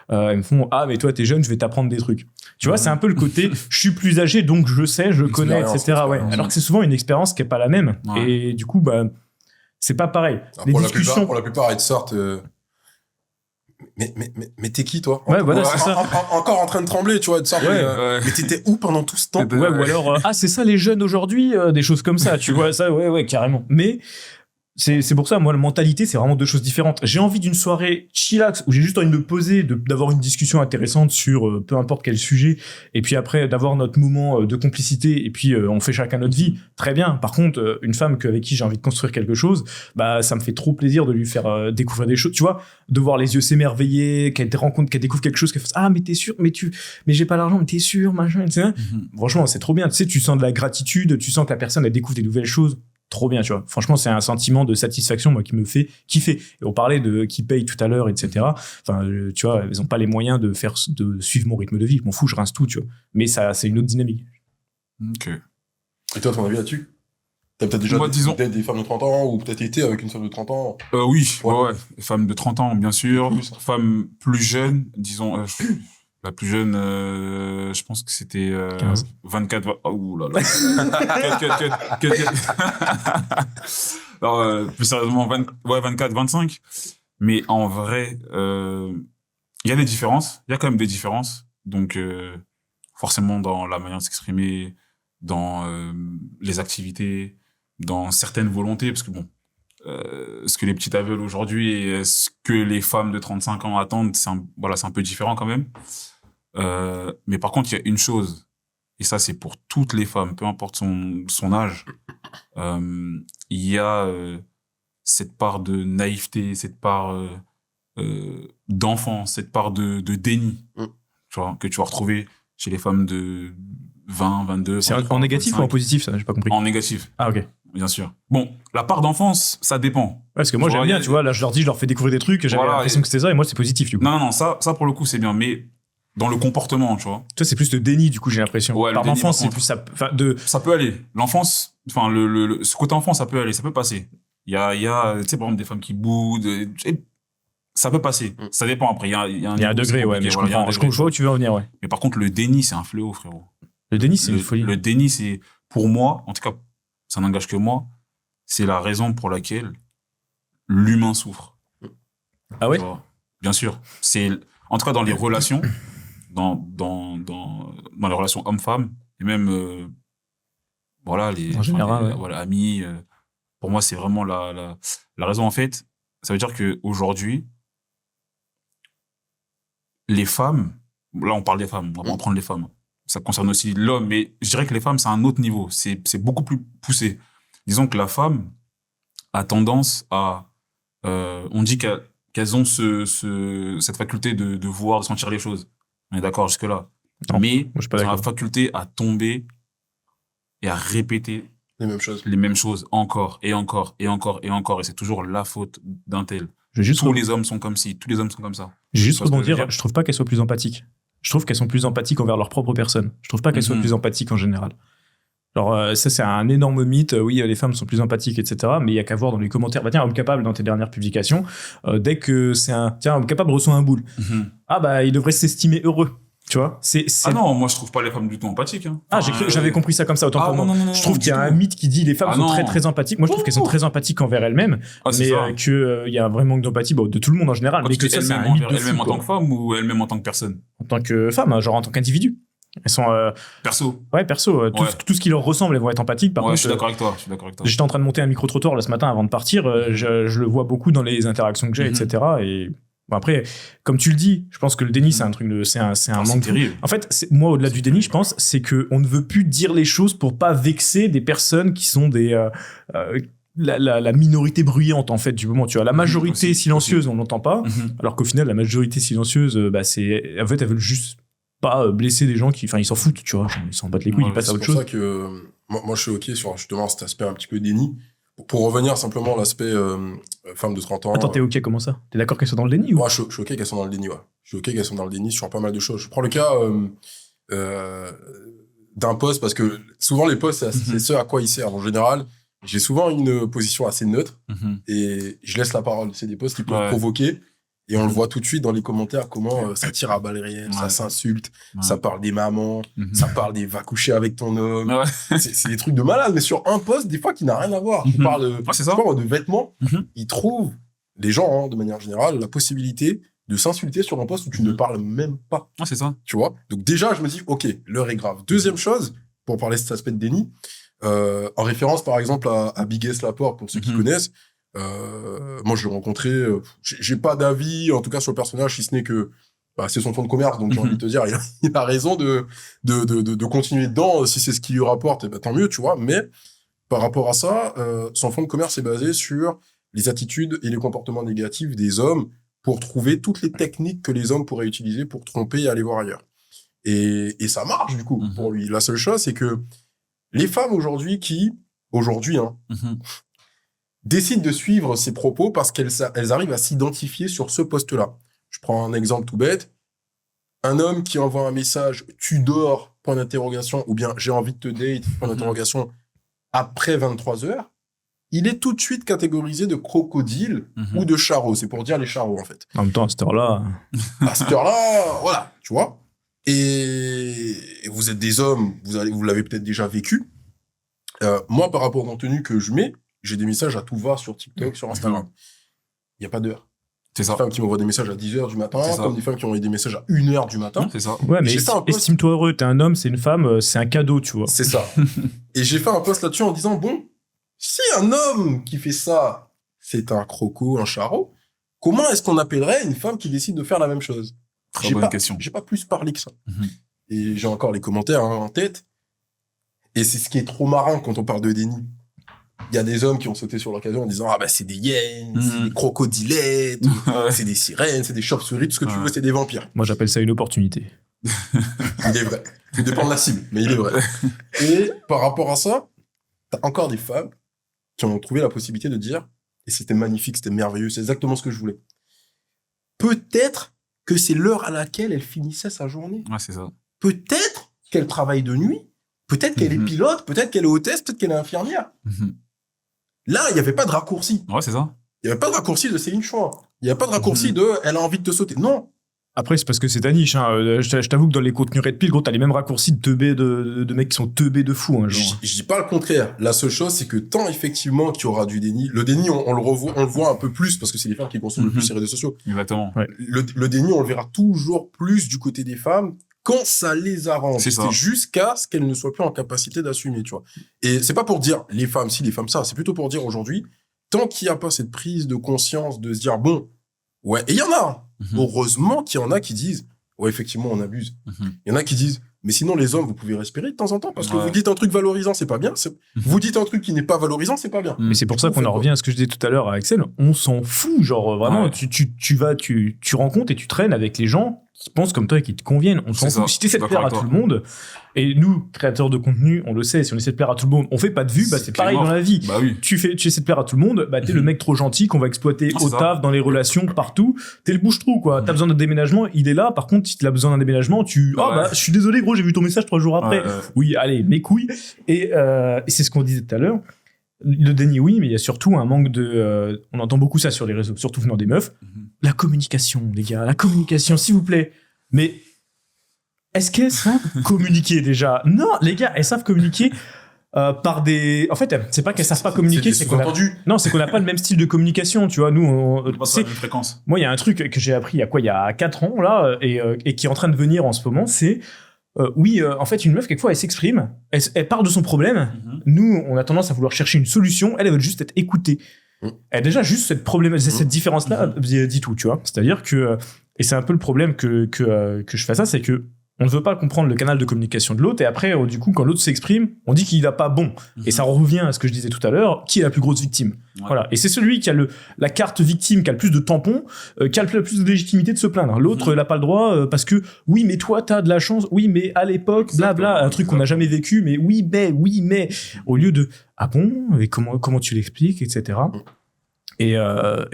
Elles me font, ah, mais toi, t'es jeune, je vais t'apprendre des trucs. Tu vois, c'est un peu le côté, je suis plus âgé, donc je sais, je connais, etc. Ouais. Alors que c'est souvent une expérience qui est pas la même. Et du coup, bah, c'est pas pareil. Les discussions... pour la plupart, elles te sortent... Mais t'es qui, toi? Ouais, voilà, c'est ça. Encore en train de trembler, tu vois, de sorte, mais t'étais où pendant tout ce temps? Ouais, ou alors, ah, c'est ça les jeunes aujourd'hui, des choses comme ça, tu vois, ça, ouais, carrément. Mais c'est pour ça, moi, la mentalité, c'est vraiment deux choses différentes. J'ai envie d'une soirée chillax où j'ai juste envie de me poser, d'avoir une discussion intéressante sur peu importe quel sujet, et puis après, d'avoir notre moment de complicité, et puis on fait chacun notre vie. Très bien. Par contre, une femme avec qui j'ai envie de construire quelque chose, bah, ça me fait trop plaisir de lui faire découvrir des choses, tu vois, de voir les yeux s'émerveiller, qu'elle te rencontre, qu'elle découvre quelque chose, qu'elle fasse, ah, mais t'es sûr, mais j'ai pas l'argent, mais t'es sûr, machin, etc. Franchement, c'est trop bien. Tu sais, tu sens de la gratitude, tu sens que la personne, elle découvre des nouvelles choses. Trop bien, tu vois. Franchement, c'est un sentiment de satisfaction, moi, qui me fait kiffer. Et on parlait de qui paye tout à l'heure, etc. Enfin, tu vois, ils ont pas les moyens de suivre mon rythme de vie. Je m'en fous, je rince tout, tu vois. Mais ça, c'est une autre dynamique. Ok. Et toi, ton avis là-dessus? T'as peut-être déjà peut-être des femmes de 30 ans, ou peut-être été avec une femme de 30 ans? Oui, ouais. Femmes de 30 ans, bien sûr. Femmes plus jeunes, disons, la plus jeune, je pense que c'était 24. Oh là là. Alors, plus sérieusement, 24, 25. Mais en vrai, il y a des différences. Il y a quand même des différences. Donc, forcément, dans la manière de s'exprimer, dans les activités, dans certaines volontés, parce que bon, ce que les petites veulent aujourd'hui et ce que les femmes de 35 ans attendent, c'est un peu différent quand même. Mais par contre, il y a une chose, et ça c'est pour toutes les femmes, peu importe son âge, il y a cette part de naïveté, cette part d'enfant, cette part de déni, tu vois, que tu vas retrouver chez les femmes de 20, 22... C'est en négatif 25. Ou en positif, ça, j'ai pas compris. En négatif. Ah, ok. Bien sûr. Bon, la part d'enfance, ça dépend. Ouais, parce que moi, j'aime bien, tu vois, là, je leur fais découvrir des trucs, j'avais l'impression que c'était ça, et moi, c'est positif, du coup. Non, ça pour le coup, c'est bien, mais dans le comportement, tu vois. Toi, c'est plus de déni, du coup, j'ai l'impression. Ouais, par l'enfance, c'est plus ça. Ça peut aller. L'enfance, enfin, ce côté enfant, ça peut aller, ça peut passer. Il y a, tu sais, par exemple, des femmes qui boudent, ça peut passer. Ça dépend après. Il y a un degré, ouais, mais je comprends. Je vois où tu veux en venir, ouais. Mais par contre, le déni, c'est un fléau, frérot. Le déni, c'est une folie. Le déni, c'est, pour moi, en tout cas, ça n'engage que moi, c'est la raison pour laquelle l'humain souffre. Ah ouais? Bien sûr. C'est, en tout cas, dans les relations, dans les relations homme-femme, et même, voilà, en général, voilà, amis, pour moi, c'est vraiment la raison, en fait. Ça veut dire qu'aujourd'hui, les femmes, là, on parle des femmes, on va pas prendre les femmes. Ça concerne aussi l'homme, mais je dirais que les femmes, c'est un autre niveau. C'est beaucoup plus poussé. Disons que la femme a tendance à... on dit qu'elles ont cette faculté de voir, de sentir les choses. On est d'accord jusque-là. Non, mais elles ont la faculté à tomber et à répéter les mêmes choses encore et encore et encore et encore. Et c'est toujours la faute d'un tel. Tous les hommes sont comme ci, tous les hommes sont comme ça. J'ai juste rebondir, je trouve pas qu'elles soient plus empathiques. Je trouve qu'elles sont plus empathiques envers leur propre personne. Je trouve pas qu'elles soient plus empathiques en général. Alors, ça, c'est un énorme mythe. Oui, les femmes sont plus empathiques, etc. Mais il y a qu'à voir dans les commentaires. Bah, tiens, Homme Capable, dans tes dernières publications, dès que tiens, Homme Capable reçoit un boule. Ah, bah, il devrait s'estimer heureux. Tu vois, Ah non, moi je trouve pas les femmes du tout empathiques. Hein. Ah, j'avais compris ça comme ça, autant pour moi. Non, je trouve qu'il y a un mythe qui dit les femmes sont très très empathiques. Moi je trouve qu'elles sont très empathiques envers elles-mêmes, mais qu'il y a un vrai manque d'empathie de tout le monde en général. Mais que ça, c'est un mythe de elles-mêmes en tant que femme ou elles-mêmes en tant que personne? En tant que femme, genre en tant qu'individu. Elles sont perso. Ouais, perso. Tout ce qui leur ressemble, elles vont être empathiques. Par contre, je suis d'accord avec toi. J'étais en train de monter un micro-trottoir là ce matin avant de partir. Je le vois beaucoup dans les interactions que j'ai, etc. Et Bon, après, comme tu le dis, je pense que le déni, c'est un truc c'est un manque. Terrible. En fait, moi, au-delà du déni, je pense, c'est que on ne veut plus dire les choses pour pas vexer des personnes qui sont la minorité bruyante, en fait, du moment. Tu vois, la majorité silencieuse, on l'entend pas. Alors qu'au final, la majorité silencieuse, en fait, elles veulent juste pas blesser des gens ils s'en foutent, tu vois. Ils s'en battent les couilles, ils passent à autre chose. C'est pour ça que, moi, je suis OK sur, justement, cet aspect un petit peu déni. Pour revenir simplement à l'aspect femme de 30 ans. Attends, t'es OK comment ça? T'es d'accord qu'elles sont dans le déni ou? Moi, je suis OK qu'elles sont dans le déni, ouais. Je suis OK qu'elles sont dans le déni sur pas mal de choses. Je prends le cas d'un poste, parce que souvent, les postes, c'est ce à quoi ils servent. En général, j'ai souvent une position assez neutre et je laisse la parole. C'est des postes qui peuvent provoquer et on le voit tout de suite dans les commentaires comment ça tire à balles réelles, ça s'insulte, ça parle des mamans, ça parle des va coucher avec ton homme. C'est des trucs de malade, mais sur un poste, des fois, qui n'a rien à voir. On parle de vêtements. Ils trouvent, les gens, de manière générale, la possibilité de s'insulter sur un poste où tu ne parles même pas. C'est ça. Tu vois? Donc déjà, je me dis, OK, l'heure est grave. Deuxième chose, pour parler de cet aspect de déni, en référence, par exemple, à Big S Laporte, pour ceux qui connaissent, moi, je l'ai rencontré, j'ai pas d'avis, en tout cas, sur le personnage, si ce n'est que c'est son fonds de commerce, donc j'ai envie de te dire, il a raison de continuer dedans, si c'est ce qui lui rapporte, tant mieux, tu vois, mais par rapport à ça, son fonds de commerce est basé sur les attitudes et les comportements négatifs des hommes pour trouver toutes les techniques que les hommes pourraient utiliser pour tromper et aller voir ailleurs. Et ça marche, du coup, pour lui. La seule chose, c'est que les femmes aujourd'hui décident de suivre ses propos parce qu'elles arrivent à s'identifier sur ce poste-là. Je prends un exemple tout bête. Un homme qui envoie un message « tu dors », point d'interrogation, ou bien « j'ai envie de te date », point d'interrogation, après 23 heures, il est tout de suite catégorisé de crocodile ou de charreau. C'est pour dire les charreaux, en fait. En même temps, à cette heure-là... À cette heure-là, voilà, tu vois. Et vous êtes des hommes, vous l'avez peut-être déjà vécu. Moi, par rapport au contenu que je mets, j'ai des messages à tout va sur TikTok, sur Instagram. Il n'y a pas d'heure. C'est ça. Des femmes qui m'envoient des messages à 10h du matin, comme des femmes qui envoient des messages à 1h du matin. C'est ça. Ouais, mais estime-toi heureux, t'es un homme, c'est une femme, c'est un cadeau, tu vois. C'est ça. Et j'ai fait un post là-dessus en disant, bon, si un homme qui fait ça, c'est un croco, un charreau, comment est-ce qu'on appellerait une femme qui décide de faire la même chose? Très bonne question. J'ai pas plus parlé que ça. Et j'ai encore les commentaires en tête. Et c'est ce qui est trop marrant quand on parle de déni. Il y a des hommes qui ont sauté sur l'occasion en disant « Ah, c'est des hyènes, c'est des crocodilettes, c'est des sirènes, c'est des chauves-souris, tout ce que tu veux, c'est des vampires. » Moi, j'appelle ça une opportunité. Il est vrai. Tout dépend de la cible, mais il est vrai. Et par rapport à ça, t'as encore des femmes qui ont trouvé la possibilité de dire « Et c'était magnifique, c'était merveilleux, c'est exactement ce que je voulais. » Peut-être que c'est l'heure à laquelle elle finissait sa journée. Ouais, c'est ça. Peut-être qu'elle travaille de nuit. Peut-être qu'elle est pilote, peut-être qu'elle est hôtesse, peut-être qu'elle est infirmière. Là, il n'y avait pas de raccourci. Ouais, c'est ça. Il n'y avait pas de raccourci de Céline Chouin. Il n'y a pas de raccourci de elle a envie de te sauter. Non. Après, c'est parce que c'est ta niche. Hein. Je t'avoue que dans les contenus Red Pill, gros, t'as les mêmes raccourcis de teubés de mecs qui sont teubés de fous. Hein, genre. Je dis pas le contraire. La seule chose, c'est que tant effectivement qu'il y aura du déni, le déni, on le voit un peu plus parce que c'est les femmes qui consomment le plus les réseaux sociaux. Exactement. Ouais. Le déni, on le verra toujours plus du côté des femmes quand ça les arrange. C'est jusqu'à ce qu'elles ne soient plus en capacité d'assumer, tu vois. Et c'est pas pour dire les femmes ci, les femmes ça. C'est plutôt pour dire aujourd'hui, tant qu'il n'y a pas cette prise de conscience de se dire bon, ouais, et il y en a. Heureusement qu'il y en a qui disent ouais, effectivement, on abuse. Il y en a qui disent mais sinon les hommes, vous pouvez respirer de temps en temps parce que vous dites un truc valorisant, c'est pas bien. Vous dites un truc qui n'est pas valorisant, c'est pas bien. Mais c'est pour ça qu'on en revient à ce que je disais tout à l'heure à Axel. On s'en fout, genre vraiment. Tu rencontres et tu traînes avec les gens qui pensent comme toi et qui te conviennent. On s'en fout. Si tu essaies de plaire à tout le monde, et nous, créateurs de contenu, on le sait, si on essaie de plaire à tout le monde, on fait pas de vues, c'est pareil dans la vie. Bah oui. Tu essaies de plaire à tout le monde, t'es le mec trop gentil qu'on va exploiter au taf, dans les relations, partout. T'es le bouche-trou, quoi. T'as besoin d'un déménagement, il est là. Par contre, si t'as besoin d'un déménagement, je suis désolé, gros, j'ai vu ton message 3 jours après. Oui, allez, mes couilles. Et c'est ce qu'on disait tout à l'heure. Le déni, oui, mais il y a surtout un manque de... on entend beaucoup ça sur les réseaux, surtout venant des meufs. La communication, les gars, la communication, s'il vous plaît. Mais est-ce qu'elles savent communiquer déjà? Non, les gars, elles savent communiquer par des... En fait, c'est pas qu'elles savent pas communiquer, c'est qu'on a... Non, c'est qu'on n'a pas le même style de communication, tu vois. Nous, on pas la même fréquence. Moi, il y a un truc que j'ai appris il y a 4 ans, là, et qui est en train de venir en ce moment, c'est... en fait, une meuf, quelquefois, elle s'exprime, elle parle de son problème. Nous, on a tendance à vouloir chercher une solution. Elle veut juste être écoutée. Et déjà, juste cette différence-là dit tout, tu vois. C'est-à-dire que, et c'est un peu le problème que je fais ça, c'est que on ne veut pas comprendre le canal de communication de l'autre, et après, du coup, quand l'autre s'exprime, on dit qu'il n'a pas bon. Et ça revient à ce que je disais tout à l'heure, qui est la plus grosse victime. Voilà. Et c'est celui qui a la carte victime, qui a le plus de tampons, qui a le plus de légitimité de se plaindre. L'autre n'a pas le droit, parce que, oui, mais toi, t'as de la chance, oui, mais à l'époque, blabla, un truc qu'on n'a jamais vécu, mais oui, mais, au lieu de, ah bon, et comment tu l'expliques, etc. Et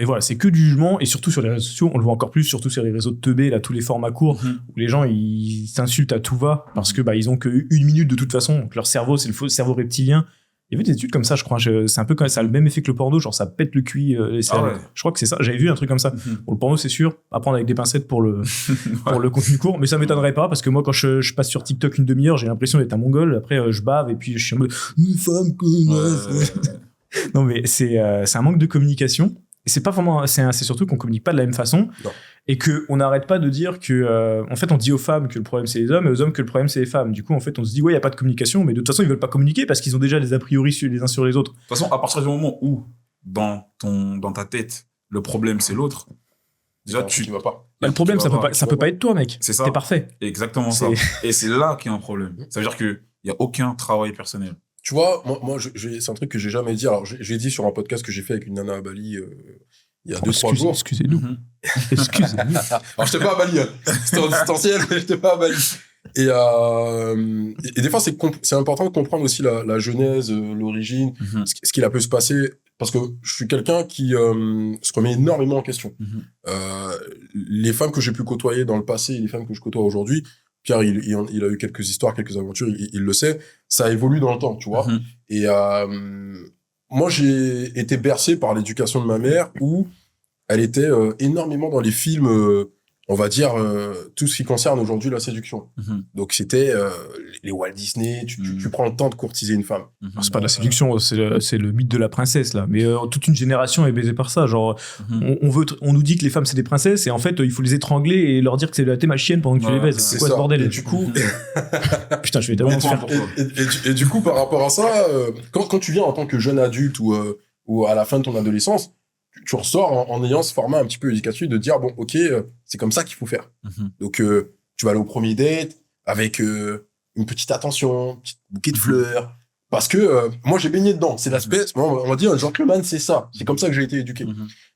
voilà, c'est que du jugement, et surtout sur les réseaux sociaux, on le voit encore plus, surtout sur les réseaux de teubés, là, tous les formats courts, où les gens, ils s'insultent à tout va, parce que, ils ont que 1 minute de toute façon, donc leur cerveau, c'est le faux cerveau reptilien. Il y avait des études comme ça, je crois, c'est un peu comme ça, le même effet que le porno, genre ça pète le QI, je crois que c'est ça, j'avais vu un truc comme ça. Pour le porno, c'est sûr, à prendre avec des pincettes pour le contenu court, mais ça m'étonnerait pas, parce que moi, quand je passe sur TikTok une demi-heure, j'ai l'impression d'être un mongol, après, je bave, et puis je suis en mode, une femme connasse. Non, mais c'est un manque de communication. Et c'est pas vraiment, c'est surtout qu'on communique pas de la même façon. Non. Et qu'on n'arrête pas de dire que, en fait, on dit aux femmes que le problème c'est les hommes et aux hommes que le problème c'est les femmes. Du coup, en fait, on se dit, ouais, il y a pas de communication, mais de toute façon, ils veulent pas communiquer parce qu'ils ont déjà des a priori les uns sur les autres. De toute façon, à partir du moment où, dans ta tête, le problème c'est l'autre, déjà tu vas pas. Le problème, ça peut pas être toi, mec. C'est ça. T'es parfait. Exactement ça. Et c'est là qu'il y a un problème. Ça veut dire qu'il y a aucun travail personnel. Tu vois, moi c'est un truc que j'ai jamais dit. Alors, j'ai dit sur un podcast que j'ai fait avec une nana à Bali il y a 2-3 jours. Excusez-nous. Excusez-nous. Alors, j'étais pas à Bali. C'était en distanciel, mais j'étais pas à Bali. Et des fois, c'est important de comprendre aussi la genèse, l'origine, ce qu'il a pu se passer. Parce que je suis quelqu'un qui se remet énormément en question. Les femmes que j'ai pu côtoyer dans le passé et les femmes que je côtoie aujourd'hui, Pierre, il a eu quelques histoires, quelques aventures, il le sait, ça évolue dans le temps, tu vois. Et moi, j'ai été bercé par l'éducation de ma mère où elle était énormément dans les films, on va dire, tout ce qui concerne aujourd'hui la séduction. Donc, c'était les Walt Disney, tu prends le temps de courtiser une femme. C'est pas de la séduction, c'est le mythe de la princesse, là. Mais toute une génération est baisée par ça. Genre, on nous dit que les femmes, c'est des princesses, et en fait, il faut les étrangler et leur dire que t'es ma chienne pendant que tu les baises. C'est quoi ce bordel? Et du coup... Putain, je vais tellement se faire... Et du coup, par rapport à ça, quand tu viens en tant que jeune adulte ou à la fin de ton adolescence, tu ressors en ayant ce format un petit peu éducatif de dire, bon, ok, c'est comme ça qu'il faut faire. Donc, tu vas aller au premier date avec une petite attention, un petit bouquet de fleurs. Parce que moi, j'ai baigné dedans. C'est l'aspect, on va dire, un gentleman, c'est ça. C'est comme ça que j'ai été éduqué.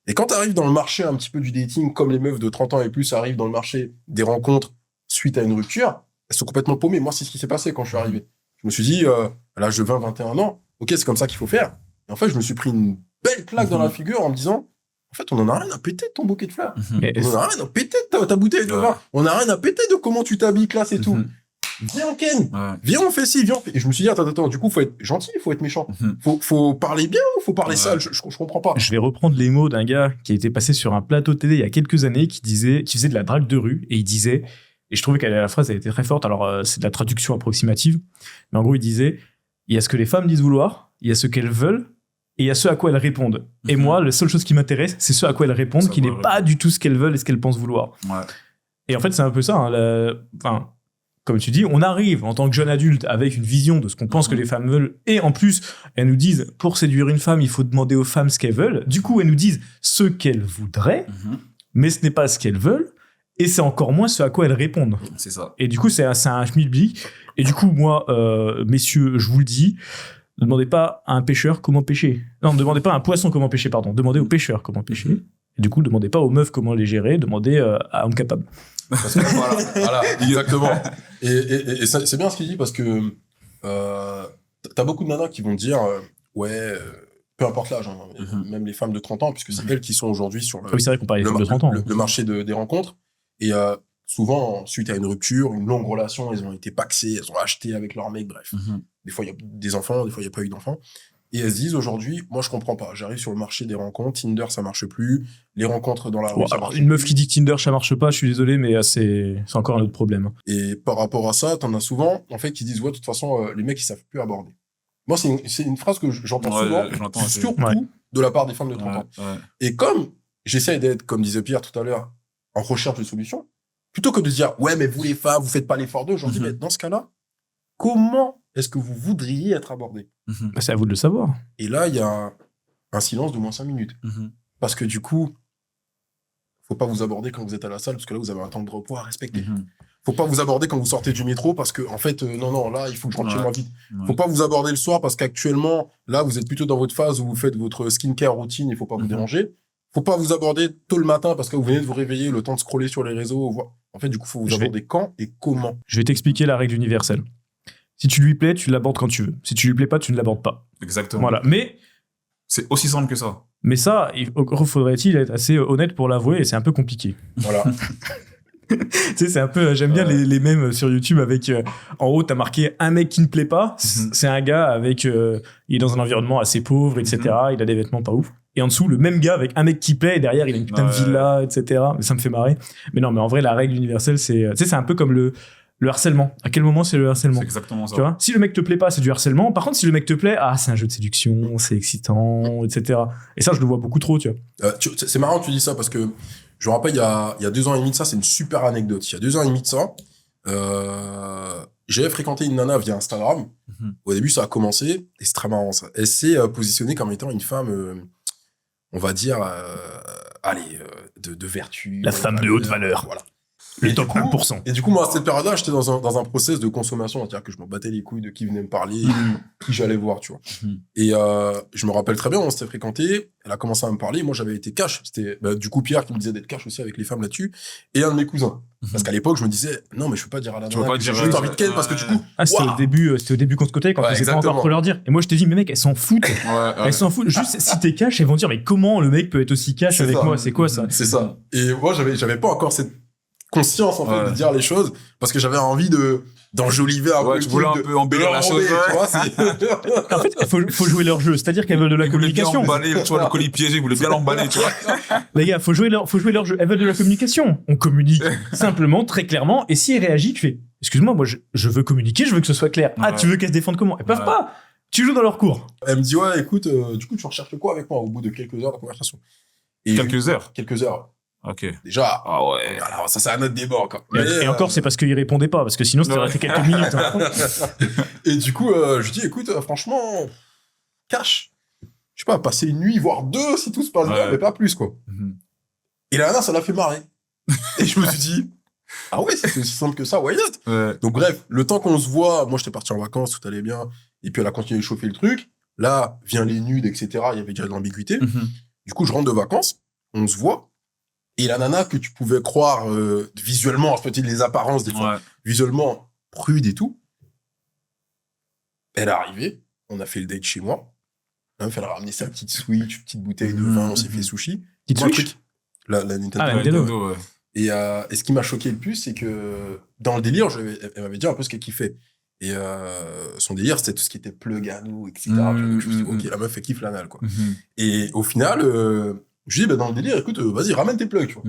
Et quand tu arrives dans le marché un petit peu du dating, comme les meufs de 30 ans et plus arrivent dans le marché des rencontres suite à une rupture, elles sont complètement paumées. Moi, c'est ce qui s'est passé quand je suis arrivé. Je me suis dit, à l'âge de 20-21 ans, ok, c'est comme ça qu'il faut faire. Et en fait, je me suis pris une belle claque dans la figure en me disant, en fait, on en a rien à péter de ton bouquet de fleurs. On en a rien à péter de ta bouteille de vin. On a rien à péter de comment tu t'habilles, classe et tout. Viens, Ken. Viens, on fait ci, viens. Et je me suis dit, attends, du coup, faut être gentil, faut être méchant. Faut parler bien ou faut parler sale? Je comprends pas. Je vais reprendre les mots d'un gars qui a été passé sur un plateau télé il y a quelques années qui faisait de la drague de rue, et il disait, et je trouvais que la phrase elle était très forte, alors c'est de la traduction approximative, mais en gros, il disait, il y a ce que les femmes disent vouloir, il y a ce qu'elles veulent, et il y a ce à quoi elles répondent. Et moi, la seule chose qui m'intéresse, c'est ce à quoi elles répondent, qui n'est pas du tout ce qu'elles veulent et ce qu'elles pensent vouloir. Et en fait, c'est un peu ça. Enfin, comme tu dis, on arrive en tant que jeune adulte avec une vision de ce qu'on pense que les femmes veulent. Et en plus, elles nous disent, pour séduire une femme, il faut demander aux femmes ce qu'elles veulent. Du coup, elles nous disent ce qu'elles voudraient, mais ce n'est pas ce qu'elles veulent. Et c'est encore moins ce à quoi elles répondent. C'est ça. Et du coup, c'est un schmilblick. Et du coup, moi, messieurs, je vous le dis, ne demandez pas à un pêcheur comment pêcher. Non, ne demandez pas à un poisson comment pêcher, pardon. Demandez au pêcheur comment pêcher. Et du coup, ne demandez pas aux meufs comment les gérer. Demandez à homme capable. Voilà, exactement. Et c'est bien ce qu'il dit parce que t'as beaucoup de nanas qui vont dire peu importe l'âge, même les femmes de 30 ans, puisque c'est elles qui sont aujourd'hui sur oui, c'est vrai qu'on parlait des femmes de 30 ans. Le marché des rencontres. Et souvent, suite à une rupture, une longue relation, elles ont été paxées, elles ont acheté avec leur mec, bref. Des fois, il y a des enfants, des fois, il n'y a pas eu d'enfants. Et elles se disent aujourd'hui, moi, je comprends pas. J'arrive sur le marché des rencontres, Tinder, ça marche plus. Les rencontres dans la rue, ça marche une meuf qui dit que Tinder, ça marche pas, je suis désolé, mais c'est encore un autre problème. Et par rapport à ça, t'en as souvent, en fait, qui disent, ouais, de toute façon, les mecs, ils savent plus aborder. Moi, c'est une phrase que j'entends souvent, surtout de la part des femmes de 30 ans. Et comme j'essaie d'être, comme disait Pierre tout à l'heure, en recherche de solutions, plutôt que de dire, ouais, mais vous les femmes, vous faites pas l'effort d'eux, j'en dis, mais dans ce cas-là, comment est-ce que vous voudriez être abordé? C'est à vous de le savoir. Et là, il y a un silence d'au moins 5 minutes. Parce que du coup, faut pas vous aborder quand vous êtes à la salle, parce que là, vous avez un temps de repos à respecter. Faut pas vous aborder quand vous sortez du métro, parce que, en fait, non, là, il faut que je rentre chez moi vite. Faut pas vous aborder le soir, parce qu'actuellement, là, vous êtes plutôt dans votre phase où vous faites votre skincare routine, il faut pas vous déranger. Faut pas vous aborder tôt le matin, parce que vous venez de vous réveiller, le temps de scroller sur les réseaux. En fait, du coup, faut vous aborder quand et comment. Je vais t'expliquer la règle universelle. Si tu lui plais, tu l'abordes quand tu veux. Si tu lui plais pas, tu ne l'abordes pas. Exactement. Voilà. Mais c'est aussi simple que ça. Mais ça, faudrait-il être assez honnête pour l'avouer, et c'est un peu compliqué. Voilà. Tu sais, c'est un peu... J'aime bien les mèmes sur YouTube avec... en haut, t'as marqué un mec qui ne plaît pas. C'est un gars avec... il est dans un environnement assez pauvre, etc. Il a des vêtements pas ouf. Et en dessous, le même gars avec un mec qui plaît, et derrière, il a une putain de villa, etc. Mais ça me fait marrer. Mais non, mais en vrai, la règle universelle, c'est... Tu sais, c'est un peu comme le harcèlement. À quel moment c'est le harcèlement? C'est exactement ça. Tu vois, si le mec te plaît pas, c'est du harcèlement. Par contre, si le mec te plaît, c'est un jeu de séduction, c'est excitant, etc. Et ça, je le vois beaucoup trop, tu vois. C'est marrant que tu dis ça parce que je me rappelle, il y a 2 ans et demi de ça, c'est une super anecdote. Il y a 2 ans et demi de ça, j'avais fréquenté une nana via Instagram. Au début, ça a commencé, et c'est très marrant ça. Elle s'est positionnée comme étant une femme, on va dire, de vertu. La femme de haute valeur. Voilà. Le top 1%. Et du coup, moi, à cette période-là, j'étais dans un process de consommation, c'est-à-dire que je me battais les couilles de qui venait me parler, qui j'allais voir, tu vois. Et je me rappelle très bien, on s'était fréquenté, elle a commencé à me parler, moi j'avais été cash, c'était du coup Pierre qui me disait d'être cash aussi avec les femmes là-dessus, et un de mes cousins. Parce qu'à l'époque, je me disais, non, mais je peux pas dire à la nana que j'ai juste envie de ken, parce que du coup... c'était au début qu'on se côtoyait, quand on faisait pas encore pour leur dire. Et moi, je te dis, mais mec, elles s'en foutent. Elles s'en foutent. Juste, si t'es cash, elles vont dire, mais comment le mec peut être aussi cash avec moi? C'est quoi ça? C'est ça. Et moi, j'avais pas encore cette conscience en fait de dire les choses parce que j'avais envie d'enjoliver un peu, tu voulais un peu embellir la chose, tu vois. En fait, faut jouer leur jeu, c'est-à-dire qu'elles veulent de la communication. Ils voulaient bien emballer, tu vois, le colis piégé, ils voulaient bien l'emballer, tu vois. Les gars, faut jouer leur jeu. Elles veulent de la communication. On communique simplement, très clairement, et si elle réagit, tu fais, excuse-moi, moi je veux communiquer, je veux que ce soit clair. Tu veux qu'elles se défendent comment? Elles peuvent pas. Tu joues dans leur cours. Elle me dit, ouais, écoute, du coup, tu recherches quoi avec moi au bout de quelques heures de conversation? Quelques heures. Ok. Déjà. Ah ouais. Alors, ça, c'est un autre débat encore. Et encore, c'est parce qu'il répondait pas, parce que sinon, ça aurait été quelques minutes. Et du coup, je lui dis, écoute, franchement, cash. Je sais pas, passer une nuit, voire 2, si tout se passe bien, mais pas plus, quoi. Et la nana, ça l'a fait marrer. Et je me suis dit, ah ouais, c'est aussi simple que ça, why not? Donc, bref, le temps qu'on se voit, moi, j'étais parti en vacances, tout allait bien. Et puis, elle a continué de chauffer le truc. Là, vient les nudes, etc. Il y avait déjà de l'ambiguïté. Du coup, je rentre de vacances, on se voit. Et la nana que tu pouvais croire visuellement, en fait, les apparences des fois, visuellement prude et tout, elle est arrivée, on a fait le date chez moi. La meuf, elle a ramené sa petite Switch, une petite bouteille de vin, on s'est fait sushi. Petite Switch? La Nintendo. Ah, la Nintendo, ouais. Et ce qui m'a choqué le plus, c'est que dans le délire, elle m'avait dit un peu ce qu'elle kiffait. Et son délire, c'était tout ce qui était plug à nous, etc. Je me suis dit, ok, la meuf, elle kiffe l'anal, quoi. Et au final, je lui dis, dans le délire, écoute, vas-y, ramène tes plugs, tu vois.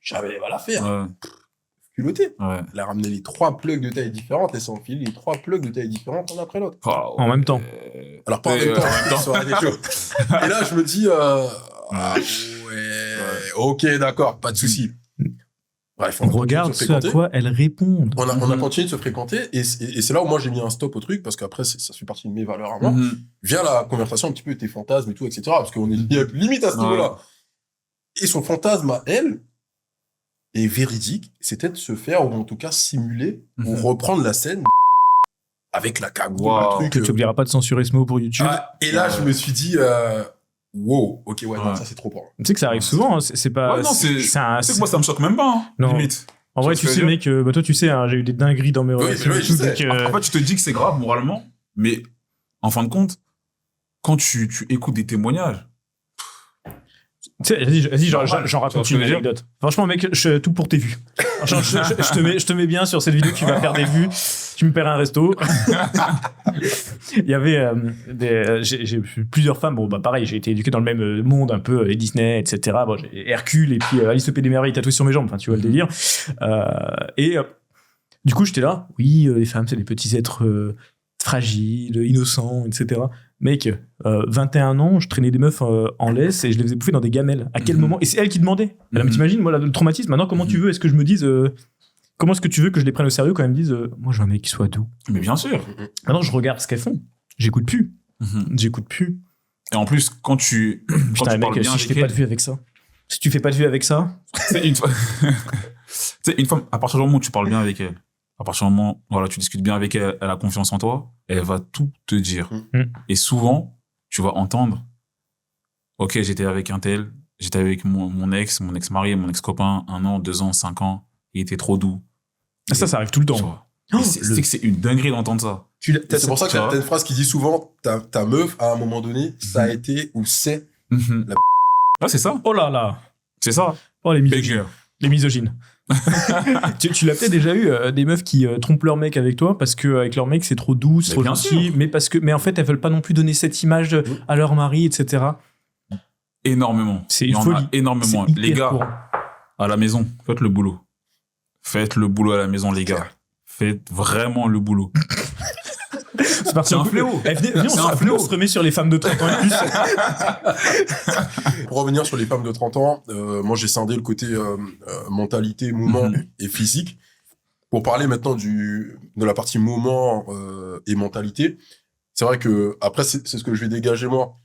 J'avais pas l'affaire. Culotté. Elle a ramené les 3 plugs de taille différentes, elle s'est enfilé les 3 plugs de taille différentes, un après l'autre. En même temps. Alors, pas en même temps, ça aurait été chaud. Et là, je me dis, ok, d'accord, pas de souci. Bref, on regarde ce à quoi elles répondent. On a continué de se fréquenter, et c'est là où moi j'ai mis un stop au truc, parce qu'après, ça fait partie de mes valeurs à moi. Vient la conversation un petit peu tes fantasmes et tout, etc. Parce qu'on est limite à ce niveau-là. Et son fantasme à elle est véridique, c'était de se faire, ou en tout cas simuler, ou reprendre la scène avec la cagoule, le truc. Que tu n'oublieras pas de censurer ce mot pour YouTube. Et là, je me suis dit, wow, ok, non, ça c'est trop pour. Tu sais que ça arrive souvent, hein, c'est pas. Tu sais que moi ça me choque même pas, limite. En vrai, tu sais, mec, toi tu sais, hein, j'ai eu des dingueries dans mes relations. Oui, je sais. En fait, tu te dis que c'est grave moralement, mais en fin de compte, quand tu écoutes des témoignages. Tu sais, vas-y, j'en raconte une anecdote. Franchement, mec, tout pour tes vues. Je te mets bien sur cette vidéo, tu vas faire des vues, tu me paieras un resto. Il y avait j'ai plusieurs femmes, bon, bah pareil, j'ai été éduqué dans le même monde, un peu, les Disney, etc. Bon, j'ai Hercule et puis Alice au Pays des Merveilles tatoué sur mes jambes, enfin, tu vois le délire. Du coup, j'étais là, oui, les femmes, c'est des petits êtres fragiles, innocents, etc. Mec, 21 ans, je traînais des meufs en laisse et je les faisais bouffer dans des gamelles. À quel moment? Et c'est elle qui demandait. Elle me t'imagines, moi, le traumatisme, maintenant, comment tu veux? Est-ce que je me dise... comment est-ce que tu veux que je les prenne au sérieux quand elles me disent moi, je veux un mec qui soit doux? Mais bien sûr. Maintenant, je regarde ce qu'elles font. J'écoute plus. J'écoute plus. Et en plus, quand tu Putain, parles mec, bien si je avec fais pas elle, de vue avec ça. Si tu fais pas de vue avec ça, c'est une fois, tu sais, une femme, à partir du moment où tu parles bien avec elle, à partir du moment, voilà, tu discutes bien avec elle, elle a confiance en toi, elle va tout te dire. Et souvent, tu vas entendre, ok, j'étais avec un tel, j'étais avec mon ex-mari, mon ex-copain, 1 an, 2 ans, 5 ans, il était trop doux. ça arrive tout le Tu temps. vois. Et c'est que c'est une dinguerie d'entendre ça. C'est pour ça que tu vois. t'as une phrase qui dit souvent, ta meuf, à un moment donné, ça a été ou c'est. Ah, c'est ça. Oh là là. C'est ça. Oh, les misogynes. Banger. Les misogynes. tu l'as peut-être déjà eu, des meufs qui trompent leur mec avec toi parce que avec leur mec c'est trop doux, c'est Mais trop bien gentil, sûr. mais en fait elles veulent pas non plus donner cette image à leur mari, etc. Énormément. C'est Il y une en folie. a énormément. C'est hyper Les gars, courant. à la maison, faites le boulot. Faites le boulot à la maison, les gars. Clair. Faites vraiment le boulot. C'est parti C'est en un couple. fléau. Eh, venez, C'est un fléau. on se remet sur les femmes de 30 ans et plus. Pour revenir sur les femmes de 30 ans, moi j'ai scindé le côté mentalité, moment et physique. Pour parler maintenant de la partie moment et mentalité, c'est vrai que après c'est ce que je vais dégager moi.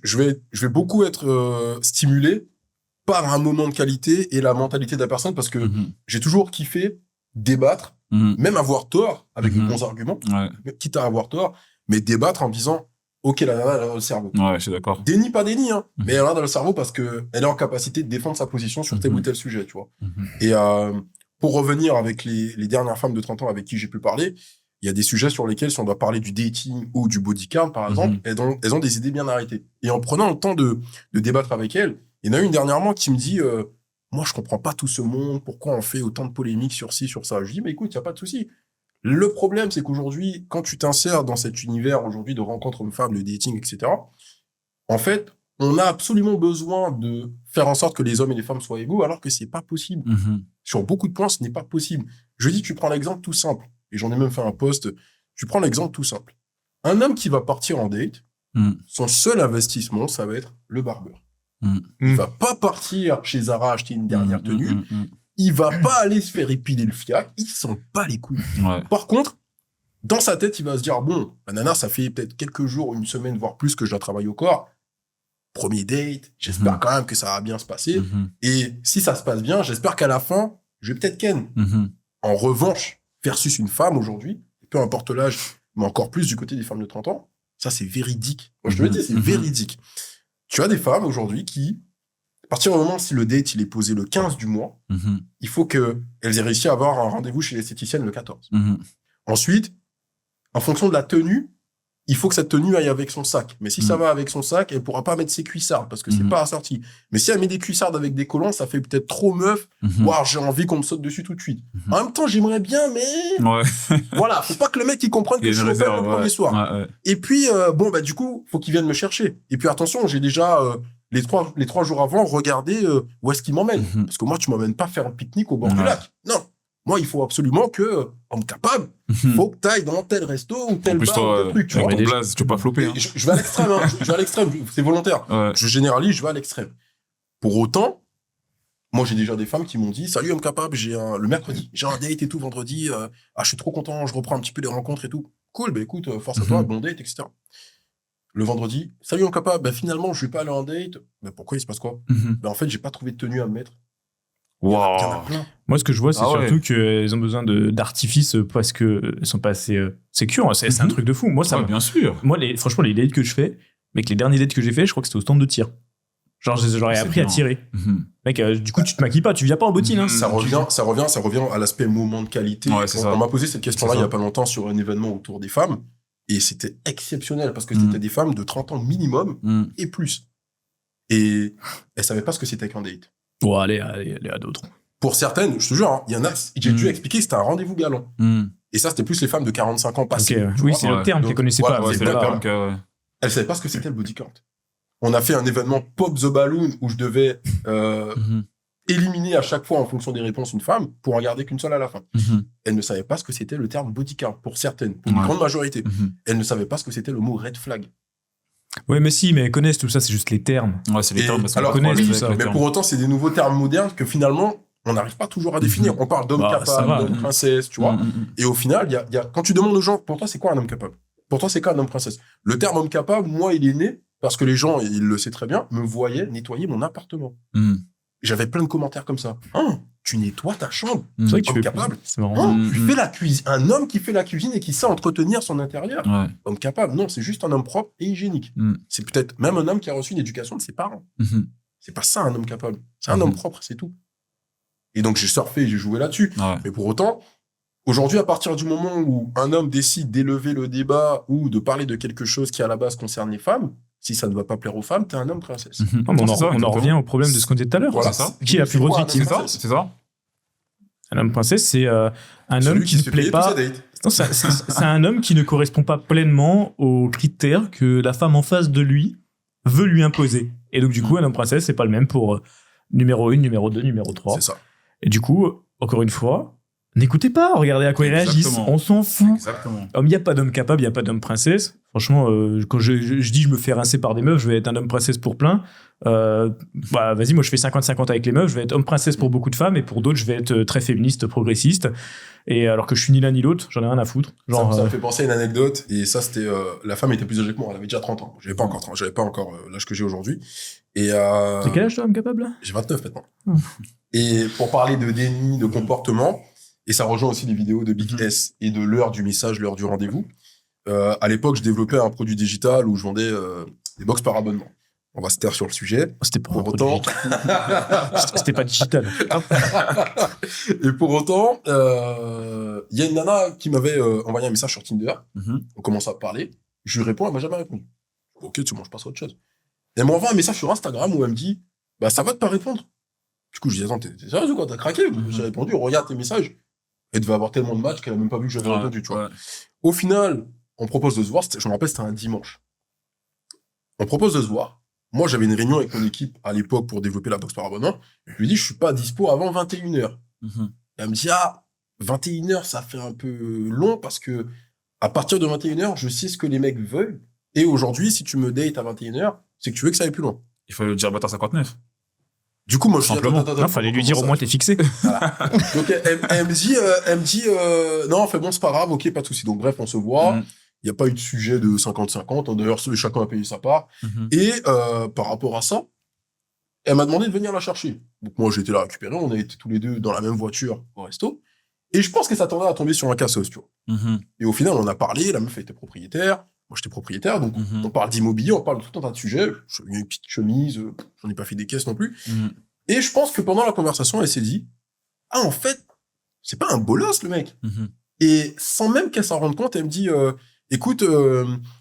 Je vais beaucoup être stimulé par un moment de qualité et la mentalité de la personne parce que j'ai toujours kiffé débattre, même avoir tort avec de bons arguments, quitte à avoir tort, mais débattre en disant ok, la nana elle a dans le cerveau. Ouais, je suis d'accord. Déni, pas déni, hein, mais elle a dans le cerveau parce que elle est en capacité de défendre sa position sur tel ou tel sujet, tu vois. Et pour revenir avec les dernières femmes de 30 ans avec qui j'ai pu parler, il y a des sujets sur lesquels, si on doit parler du dating ou du body count, par exemple, elles ont des idées bien arrêtées. Et en prenant le temps de débattre avec elles, il y en a une dernièrement qui me dit moi, je comprends pas tout ce monde, pourquoi on fait autant de polémiques sur ci, sur ça. Je dis, mais écoute, il n'y a pas de souci. Le problème, c'est qu'aujourd'hui, quand tu t'insères dans cet univers aujourd'hui de rencontres hommes-femmes, le dating, etc., en fait, on a absolument besoin de faire en sorte que les hommes et les femmes soient égaux, alors que c'est pas possible. Sur beaucoup de points, ce n'est pas possible. Je dis, tu prends l'exemple tout simple, et j'en ai même fait un post, tu prends l'exemple tout simple. Un homme qui va partir en date, son seul investissement, ça va être le barbeur. Il va pas partir chez Zara acheter une dernière tenue. Il va pas aller se faire épiler le fiac. Il s'en bat les couilles. Ouais. Par contre, dans sa tête, il va se dire, bon, la nana, ça fait peut-être quelques jours, une semaine, voire plus que je dois travailler au corps. Premier date, j'espère quand même que ça va bien se passer. Et si ça se passe bien, j'espère qu'à la fin, je vais peut-être ken. En revanche, versus une femme aujourd'hui, peu importe l'âge, mais encore plus du côté des femmes de 30 ans, ça c'est véridique. Moi, je te le dis, c'est véridique. Tu as des femmes aujourd'hui qui, à partir du moment si le date il est posé le 15 du mois, il faut qu'elles aient réussi à avoir un rendez-vous chez l'esthéticienne le 14. Ensuite, en fonction de la tenue, il faut que cette tenue aille avec son sac. Mais si ça va avec son sac, elle pourra pas mettre ses cuissardes parce que c'est pas assorti. Mais si elle met des cuissardes avec des collants, ça fait peut-être trop meuf. Voire j'ai envie qu'on me saute dessus tout de suite. En même temps, j'aimerais bien, mais voilà, faut pas que le mec il comprenne que je suis au le premier soir. Et puis bon bah du coup, faut qu'il vienne me chercher. Et puis attention, j'ai déjà les trois jours avant regardé où est-ce qu'il m'emmène. Parce que moi, tu m'emmènes pas faire un pique-nique au bord du lac. Non. Moi, il faut absolument que, homme capable, faut que t'ailles dans tel resto ou tel bar ou tel truc, tu vois. Ton blaze, tu peux pas flopper. Hein. Je vais à l'extrême, hein. Je vais à l'extrême. C'est volontaire. Je généralise, je vais à l'extrême. Pour autant, moi, j'ai déjà des femmes qui m'ont dit, salut, homme capable, le mercredi, j'ai un date et tout, vendredi, je suis trop content, je reprends un petit peu les rencontres et tout. Cool, bah écoute, force à toi, bon date, etc. Le vendredi, salut, homme capable, bah finalement, je vais pas aller en date. Bah pourquoi il se passe quoi? Bah en fait, j'ai pas trouvé de tenue à me mettre. Il y en a plein. Moi, ce que je vois, c'est surtout qu'elles ont besoin d'artifices parce qu'elles sont pas assez sécures. C'est un truc de fou. Moi, bien sûr. Moi, franchement, les dates que je fais, mec, les derniers dates que j'ai fait, je crois que c'était au stand de tir. Genre, j'aurais appris à tirer. Mec, du coup, tu te maquilles pas, tu viens pas en bottine. Hein. Ça revient à l'aspect moment de qualité. On m'a posé cette question-là il y a pas longtemps sur un événement autour des femmes. Et c'était exceptionnel parce que c'était des femmes de 30 ans minimum et plus. Et elles savaient pas ce que c'était qu'un date. Bon, allez à d'autres. Pour certaines, je te jure, hein, il y en a, j'ai dû expliquer que c'était un rendez-vous galant. Et ça, c'était plus les femmes de 45 ans passées. Oui, c'est le terme qu'elles connaissaient pas. C'est le terme elles savaient pas ce que c'était le body count. On a fait un événement Pop the Balloon où je devais éliminer à chaque fois en fonction des réponses une femme pour en garder qu'une seule à la fin. Elles ne savaient pas ce que c'était le terme body count pour certaines, pour une grande majorité. Elles ne savaient pas ce que c'était le mot red flag. Ouais, mais si, mais elles connaissent tout ça, c'est juste les termes. Ouais, c'est les termes. Alors, connaissent tout ça. Mais pour autant, c'est des nouveaux termes modernes que finalement, on n'arrive pas toujours à définir. On parle d'homme capable, d'homme princesse, tu vois. Et au final, il y a, quand tu demandes aux gens, pour toi, c'est quoi un homme capable? Pour toi, c'est quoi un homme princesse? Le terme homme capable, moi, il est né parce que les gens, il le sait très bien, me voyaient nettoyer mon appartement. J'avais plein de commentaires comme ça. Tu nettoies ta chambre. C'est vrai que tu Homme fais capable. C'est marrant. Tu fais la cuisine. Un homme qui fait la cuisine et qui sait entretenir son intérieur. Ouais. Homme capable. Non, c'est juste un homme propre et hygiénique. C'est peut-être même un homme qui a reçu une éducation de ses parents. C'est pas ça un homme capable. C'est un homme propre, c'est tout. Et donc j'ai surfé et j'ai joué là-dessus. Ouais. Mais pour autant, aujourd'hui, à partir du moment où un homme décide d'élever le débat ou de parler de quelque chose qui à la base concerne les femmes, si ça ne va pas plaire aux femmes, t'es un homme princesse. Non, mais on en revient au problème de ce qu'on disait tout à l'heure. Voilà, c'est ça. Qui est la plus grosse victime? C'est ça. Un homme princesse, c'est un homme qui ne plaît pas. Non, c'est un homme qui ne correspond pas pleinement aux critères que la femme en face de lui veut lui imposer. Et donc, du coup, un homme princesse, c'est pas le même pour numéro 1, numéro 2, numéro 3. C'est ça. Et du coup, encore une fois, n'écoutez pas, regardez à quoi ils réagissent. On s'en fout. Exactement. Il n'y a pas d'homme capable, il n'y a pas d'homme princesse. Franchement, quand je dis je me fais rincer par des meufs, je vais être un homme princesse pour plein. Vas-y, moi je fais 50-50 avec les meufs, je vais être homme princesse pour beaucoup de femmes et pour d'autres, je vais être très féministe, progressiste. Et alors que je suis ni l'un ni l'autre, j'en ai rien à foutre. Genre, ça me fait penser à une anecdote, et ça c'était la femme était plus âgée que moi, elle avait déjà 30 ans. J'avais pas encore l'âge que j'ai aujourd'hui. Et t'as quel âge toi, homme capable là? J'ai 29 maintenant. Et pour parler de déni, de comportement, et ça rejoint aussi les vidéos de Big S et de l'heure du message, l'heure du rendez-vous. À l'époque, je développais un produit digital où je vendais des box par abonnement. On va se taire sur le sujet. C'était pas pour autant. C'était pas digital. Et pour autant, il y a une nana qui m'avait envoyé un message sur Tinder. On commence à parler. Je lui réponds, elle m'a jamais répondu. Ok, tu manges pas sur autre chose. Elle m'envoie un message sur Instagram où elle me dit, bah ça va de pas répondre. Du coup, je dis, attends, t'es sérieux ou quoi? T'as craqué? J'ai répondu, regarde tes messages. Elle devait avoir tellement de matchs qu'elle a même pas vu que j'avais répondu, tu vois. Ouais. Au final, on propose de se voir. Je me rappelle, c'était un dimanche. On propose de se voir. Moi, j'avais une réunion avec mon équipe à l'époque pour développer la box par abonnement. Je lui dis, je suis pas dispo avant 21h. Elle me dit, 21h, ça fait un peu long parce que à partir de 21h, je sais ce que les mecs veulent. Et aujourd'hui, si tu me dates à 21h, c'est que tu veux que ça aille plus loin. Il fallait le dire bâtard 59. Du coup, moi, je simplement. Il fallait lui dire au moins t'es fixé. Voilà. Donc, elle me dit, non, fait bon, c'est pas grave, ok, pas de souci. Donc, bref, on se voit. Il n'y a pas eu de sujet de 50-50. D'ailleurs, chacun a payé sa part. Et par rapport à ça, elle m'a demandé de venir la chercher. Donc, moi, j'ai été la récupérer. On a été tous les deux dans la même voiture au resto. Et je pense qu'elle s'attendait à tomber sur un cassos, tu vois. Et au final, on a parlé. La meuf était propriétaire. Moi, j'étais propriétaire. Donc, on parle d'immobilier, on parle de tout un tas de sujets. J'ai eu une petite chemise. J'en ai pas fait des caisses non plus. Et je pense que pendant la conversation, elle s'est dit, en fait, c'est pas un bolos, le mec. Et sans même qu'elle s'en rende compte, elle me dit, écoute,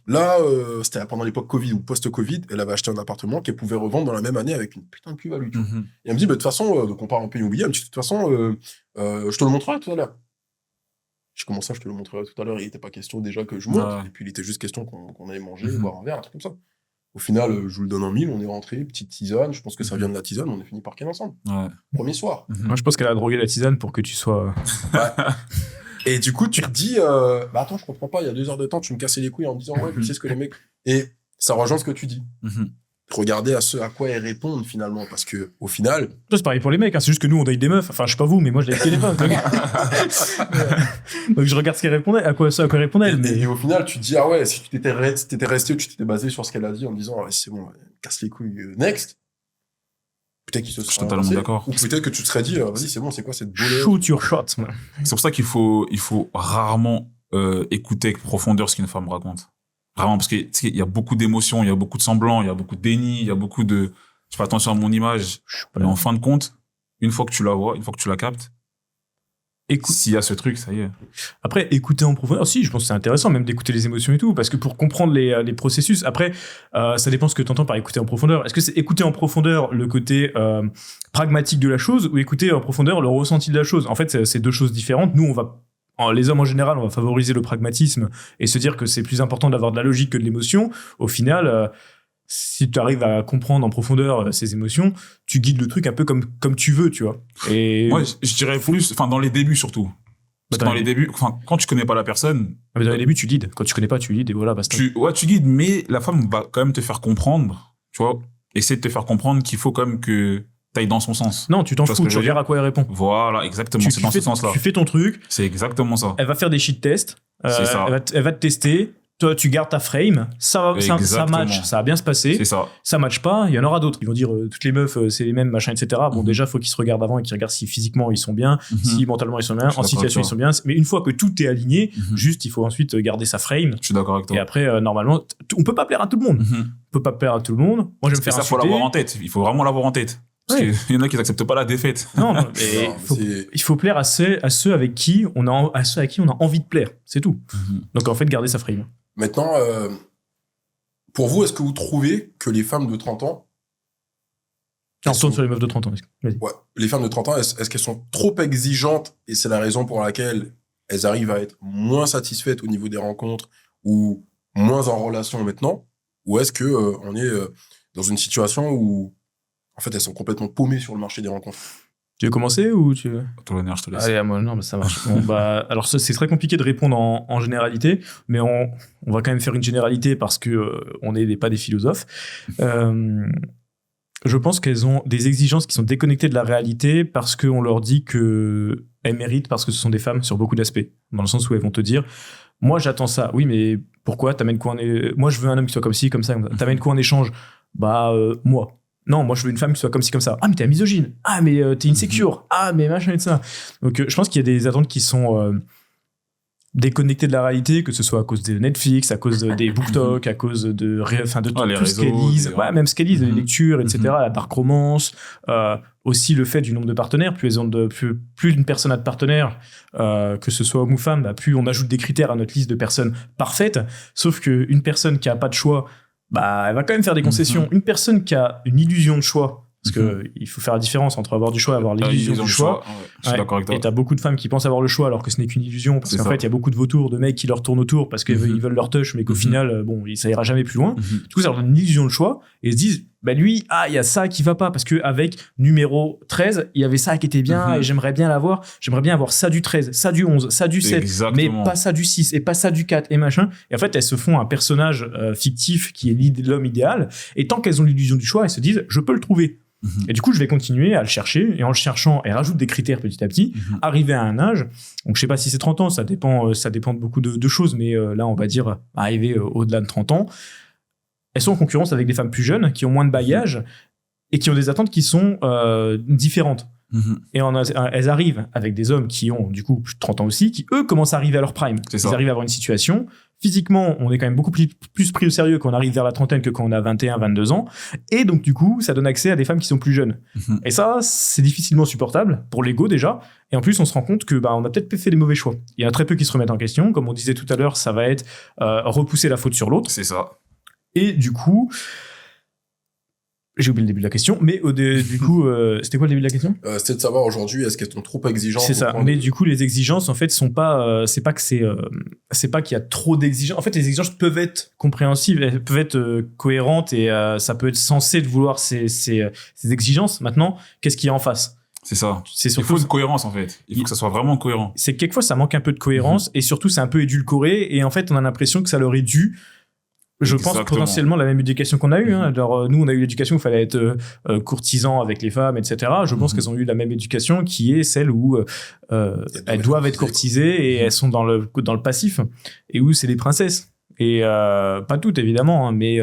là, c'était pendant l'époque Covid ou post-Covid, elle avait acheté un appartement qu'elle pouvait revendre dans la même année avec une putain de plus-value. Et elle me dit, de toute façon, donc on parle en pays immobilier, elle me dit, de toute façon, je te le montrerai tout à l'heure. Je commençais, je te le montrerai tout à l'heure, il n'était pas question déjà que je monte, et puis il était juste question qu'on allait manger, boire un verre, un truc comme ça. Au final, je vous le donne en 1000, on est rentré, petite tisane, je pense que ça vient de la tisane, on a fini par ken ensemble. Premier soir. Moi, je pense qu'elle a drogué la tisane pour que tu sois... Et du coup, tu te dis, attends, je comprends pas, il y a 2 heures de temps, tu me cassais les couilles en me disant, ouais, tu sais ce que les mecs... Et ça rejoint ce que tu dis. Regardez à ce à quoi elles répondent, finalement, parce que, au final... C'est pareil pour les mecs, hein, c'est juste que nous, on date des meufs. Enfin, je sais pas vous, mais moi, je date des meufs. Donc, je regarde ce qu'elle répondait, à quoi répondait elle. Et au final, tu te dis, ah ouais, si tu t'étais resté, tu t'étais basé sur ce qu'elle a dit en disant, ouais, c'est bon, casse les couilles, next. Peut-être qu'il se serait totalement d'accord. Ou peut-être que tu te serais dit, vas-y, c'est bon, c'est quoi cette boulette? Shoot your shot. C'est pour ça qu'il faut rarement écouter avec profondeur ce qu'une femme raconte. Vraiment, parce qu'il y a beaucoup d'émotions, il y a beaucoup de semblants, il y a beaucoup de déni, il y a beaucoup de... Je fais attention à mon image. Mais en fin de compte, une fois que tu la vois, une fois que tu la captes, s'il y a ce truc, ça y est. Après, écouter en profondeur, si, je pense que c'est intéressant même d'écouter les émotions et tout, parce que pour comprendre les processus, après, ça dépend ce que tu entends par écouter en profondeur. Est-ce que c'est écouter en profondeur le côté pragmatique de la chose ou écouter en profondeur le ressenti de la chose? En fait, c'est 2 choses différentes. Nous, les hommes en général, on va favoriser le pragmatisme et se dire que c'est plus important d'avoir de la logique que de l'émotion. Au final, si tu arrives à comprendre en profondeur ces émotions, tu guides le truc un peu comme tu veux, tu vois. Et moi, je dirais plus, dans les débuts surtout. Parce que dans les débuts, quand tu connais pas la personne. Mais dans les débuts, tu guides. Quand tu connais pas, tu guides et voilà, basta. Tu guides, mais la femme va quand même te faire comprendre, tu vois. Essayer de te faire comprendre qu'il faut quand même que t'ailles dans son sens. Non, tu t'en fous, tu regardes à quoi elle répond. Voilà, exactement, c'est dans ce sens-là. Tu fais ton truc. C'est exactement ça. Elle va faire des shit tests. C'est ça. Elle va te tester. toi, tu gardes ta frame, ça match, ça va bien se passer. C'est ça. Ça match pas, il y en aura d'autres. Ils vont dire toutes les meufs, c'est les mêmes, machin, etc. Bon, déjà, faut qu'ils se regardent avant et qu'ils regardent si physiquement ils sont bien, si mentalement ils sont bien, en situation ils sont bien. Mais une fois que tout est aligné, juste, il faut ensuite garder sa frame. Je suis d'accord avec toi. Et après, normalement, on peut pas plaire à tout le monde. On peut pas plaire à tout le monde. Moi, je vais me faire ça, faut l'avoir en tête. Il faut vraiment l'avoir en tête. Parce qu'il y en a qui n'acceptent pas la défaite. Non, il faut plaire à ceux avec qui on a envie de plaire. C'est tout. Donc, en fait, garder sa frame. Maintenant, pour vous, est-ce que vous trouvez que les femmes de 30 ans... On retourne sur les meufs de 30 ans. Ouais, les femmes de 30 ans, est-ce qu'elles sont trop exigeantes et c'est la raison pour laquelle elles arrivent à être moins satisfaites au niveau des rencontres ou moins en relation maintenant? Ou est-ce que on est dans une situation où, en fait, elles sont complètement paumées sur le marché des rencontres? Tu veux commencer ou tu veux... Je te laisse. Allez, moi, non, mais ça marche. Bon, alors, c'est très compliqué de répondre en généralité, mais on va quand même faire une généralité parce que on n'est pas des philosophes. Je pense qu'elles ont des exigences qui sont déconnectées de la réalité parce qu'on leur dit qu'elles méritent parce que ce sont des femmes sur beaucoup d'aspects. Dans le sens où elles vont te dire, moi, j'attends ça. Oui, mais pourquoi? T'amènes quoi moi, je veux un homme qui soit comme ci, comme ça. T'amènes quoi en échange? Moi. Non, moi je veux une femme qui soit comme ci, comme ça. Ah, mais t'es misogyne. Ah, mais t'es insécure. Ah, mais machin et ça. Donc, je pense qu'il y a des attentes qui sont déconnectées de la réalité, que ce soit à cause de Netflix, à cause des BookTok, à cause de tout ce qu'elles lisent. Ouais, même ce qu'elles lisent, les lectures, etc. La dark romance. Aussi le fait du nombre de partenaires. Plus une personne a de partenaires, que ce soit homme ou femme, plus on ajoute des critères à notre liste de personnes parfaites. Sauf qu'une personne qui a pas de choix, elle va quand même faire des concessions. Une personne qui a une illusion de choix, parce que il faut faire la différence entre avoir du choix et avoir l'illusion du choix. Je suis d'accord avec toi. Et t'as beaucoup de femmes qui pensent avoir le choix alors que ce n'est qu'une illusion, parce qu'en fait, il y a beaucoup de vautours, de mecs qui leur tournent autour parce qu'ils veulent leur touch, mais qu'au final, ça ira jamais plus loin. Du coup, ça leur donne une illusion de choix et ils se disent, lui, il y a ça qui va pas, parce que avec numéro 13, il y avait ça qui était bien et j'aimerais bien l'avoir. J'aimerais bien avoir ça du 13, ça du 11, ça du 7, mais pas ça du 6 et pas ça du 4 et machin. Et en fait, elles se font un personnage fictif qui est l'homme idéal. Et tant qu'elles ont l'illusion du choix, elles se disent, je peux le trouver. Et du coup, je vais continuer à le chercher, et en le cherchant, elles rajoutent des critères petit à petit, arriver à un âge, donc je sais pas si c'est 30 ans, ça dépend de beaucoup de choses, mais là, on va dire, arriver au-delà de 30 ans, elles sont en concurrence avec des femmes plus jeunes, qui ont moins de bagages, et qui ont des attentes qui sont différentes. Et elles arrivent avec des hommes qui ont du coup plus de 30 ans aussi, qui eux commencent à arriver à leur prime. Ils arrivent à avoir une situation. Physiquement, on est quand même beaucoup plus pris au sérieux quand on arrive vers la trentaine que quand on a 21, 22 ans. Et donc, du coup, ça donne accès à des femmes qui sont plus jeunes. Et ça, c'est difficilement supportable pour l'ego déjà. Et en plus, on se rend compte que on a peut-être fait des mauvais choix. Il y en a très peu qui se remettent en question. Comme on disait tout à l'heure, ça va être repousser la faute sur l'autre. C'est ça. Et du coup... J'ai oublié le début de la question, mais du coup, c'était quoi le début de la question? C'était de savoir aujourd'hui, est-ce qu'elles sont trop exigeantes? C'est ça. Mais du coup, les exigences, en fait, sont pas, c'est pas qu'il y a trop d'exigences. En fait, les exigences peuvent être compréhensibles, elles peuvent être cohérentes et ça peut être censé de vouloir ces exigences. Maintenant, qu'est-ce qu'il y a en face? C'est ça. Il faut une cohérence, en fait. Il faut que ça soit vraiment cohérent. C'est que quelquefois, ça manque un peu de cohérence et surtout, c'est un peu édulcoré et en fait, on a l'impression que ça leur est dû. Je pense potentiellement la même éducation qu'on a eue. Alors, nous, on a eu l'éducation où il fallait être courtisan avec les femmes, etc. Je pense qu'elles ont eu la même éducation qui est celle où elles doivent être courtisées et elles sont dans le passif et où c'est des princesses. Et pas toutes, évidemment, mais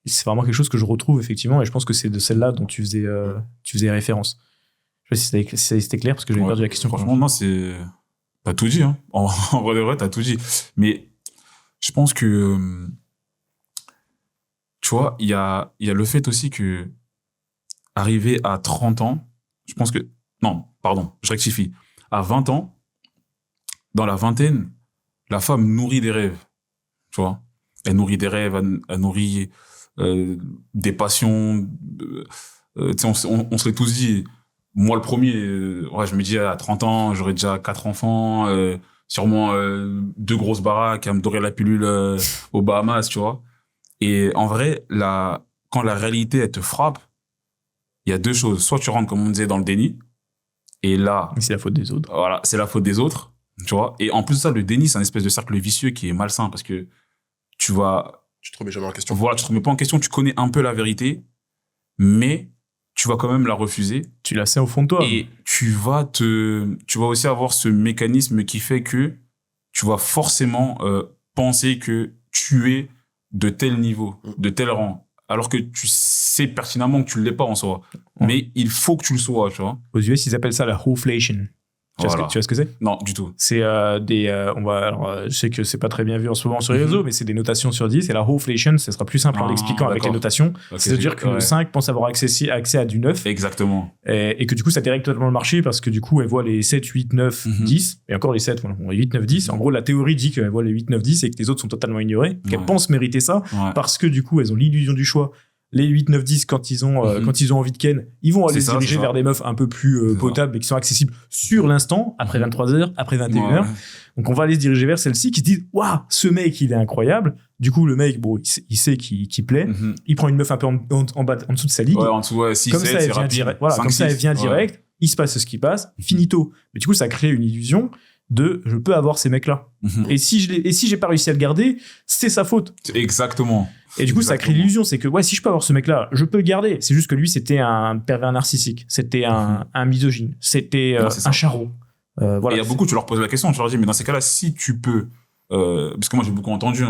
c'est vraiment quelque chose que je retrouve, effectivement, et je pense que c'est de celle-là dont tu faisais référence. Je sais pas si c'était clair parce que j'avais perdu la question. Franchement, non, t'as tout dit. En vrai de vrai, t'as tout dit. Mais je pense que... Tu vois, il y a le fait aussi que arriver à 30 ans, je pense que... Non, pardon, je rectifie. À 20 ans, dans la vingtaine, la femme nourrit des rêves. Tu vois, elle nourrit des rêves, elle nourrit des passions. On se l'est tous dit. Moi, le premier, je me dis à 30 ans, j'aurai déjà 4 enfants, sûrement 2 grosses baraques à me dorer la pilule aux Bahamas, tu vois. Et en vrai, quand la réalité, elle te frappe, il y a 2 choses. Soit tu rentres, comme on disait, dans le déni. Et là... C'est la faute des autres. Voilà, c'est la faute des autres. Tu vois. Et en plus de ça, le déni, c'est un espèce de cercle vicieux qui est malsain parce que tu te remets jamais en question. Voilà, tu te remets pas en question. Tu connais un peu la vérité, mais tu vas quand même la refuser. Tu la sais au fond de toi. Et tu vas aussi avoir ce mécanisme qui fait que tu vas forcément penser que tu es de tel niveau, de tel rang, alors que tu sais pertinemment que tu l'es pas en soi. Mais il faut que tu le sois, tu vois. Aux US, ils appellent ça la hooflation. Tu vois ce que c'est? Non, du tout. C'est je sais que c'est pas très bien vu en ce moment sur les réseaux, mais c'est des notations sur 10. Et la hooflation, ce sera plus simple en l'expliquant avec les notations. C'est-à-dire que le 5 pense avoir accès à du 9. Exactement. Et que du coup, ça dirige totalement le marché parce que du coup, elle voit les 7, 8, 9, 10. Et encore les 7, voilà, les 8, 9, 10. En gros, la théorie dit qu'elle voit les 8, 9, 10 et que les autres sont totalement ignorés. Qu'elle pense mériter ça parce que du coup, elles ont l'illusion du choix. Les 8, 9, 10, quand ils ont envie de ken, ils vont aller se diriger vers des meufs un peu plus potables et qui sont accessibles sur l'instant, après 23h, après 21h. Donc, on va aller se diriger vers celles-ci qui se disent, waouh, ce mec, il est incroyable. Du coup, le mec, bon, il sait qu'il plaît. Il prend une meuf un peu en bas, en dessous de sa ligue. Ouais, en dessous, 6, comme 7, ça, elle vient direct. Voilà, comme ça, elle vient direct. Il se passe ce qui passe. Finito. Mais du coup, ça crée une illusion de je peux avoir ces mecs-là. Et si j'ai pas réussi à le garder, c'est sa faute. Exactement. Et du coup, ça crée l'illusion, c'est que si je peux avoir ce mec-là, je peux le garder. C'est juste que lui, c'était un pervers narcissique, c'était un misogyne, c'était un charreau. Voilà. Et il y a beaucoup, tu leur poses la question, tu leur dis, mais dans ces cas-là, si tu peux, parce que moi j'ai beaucoup entendu, si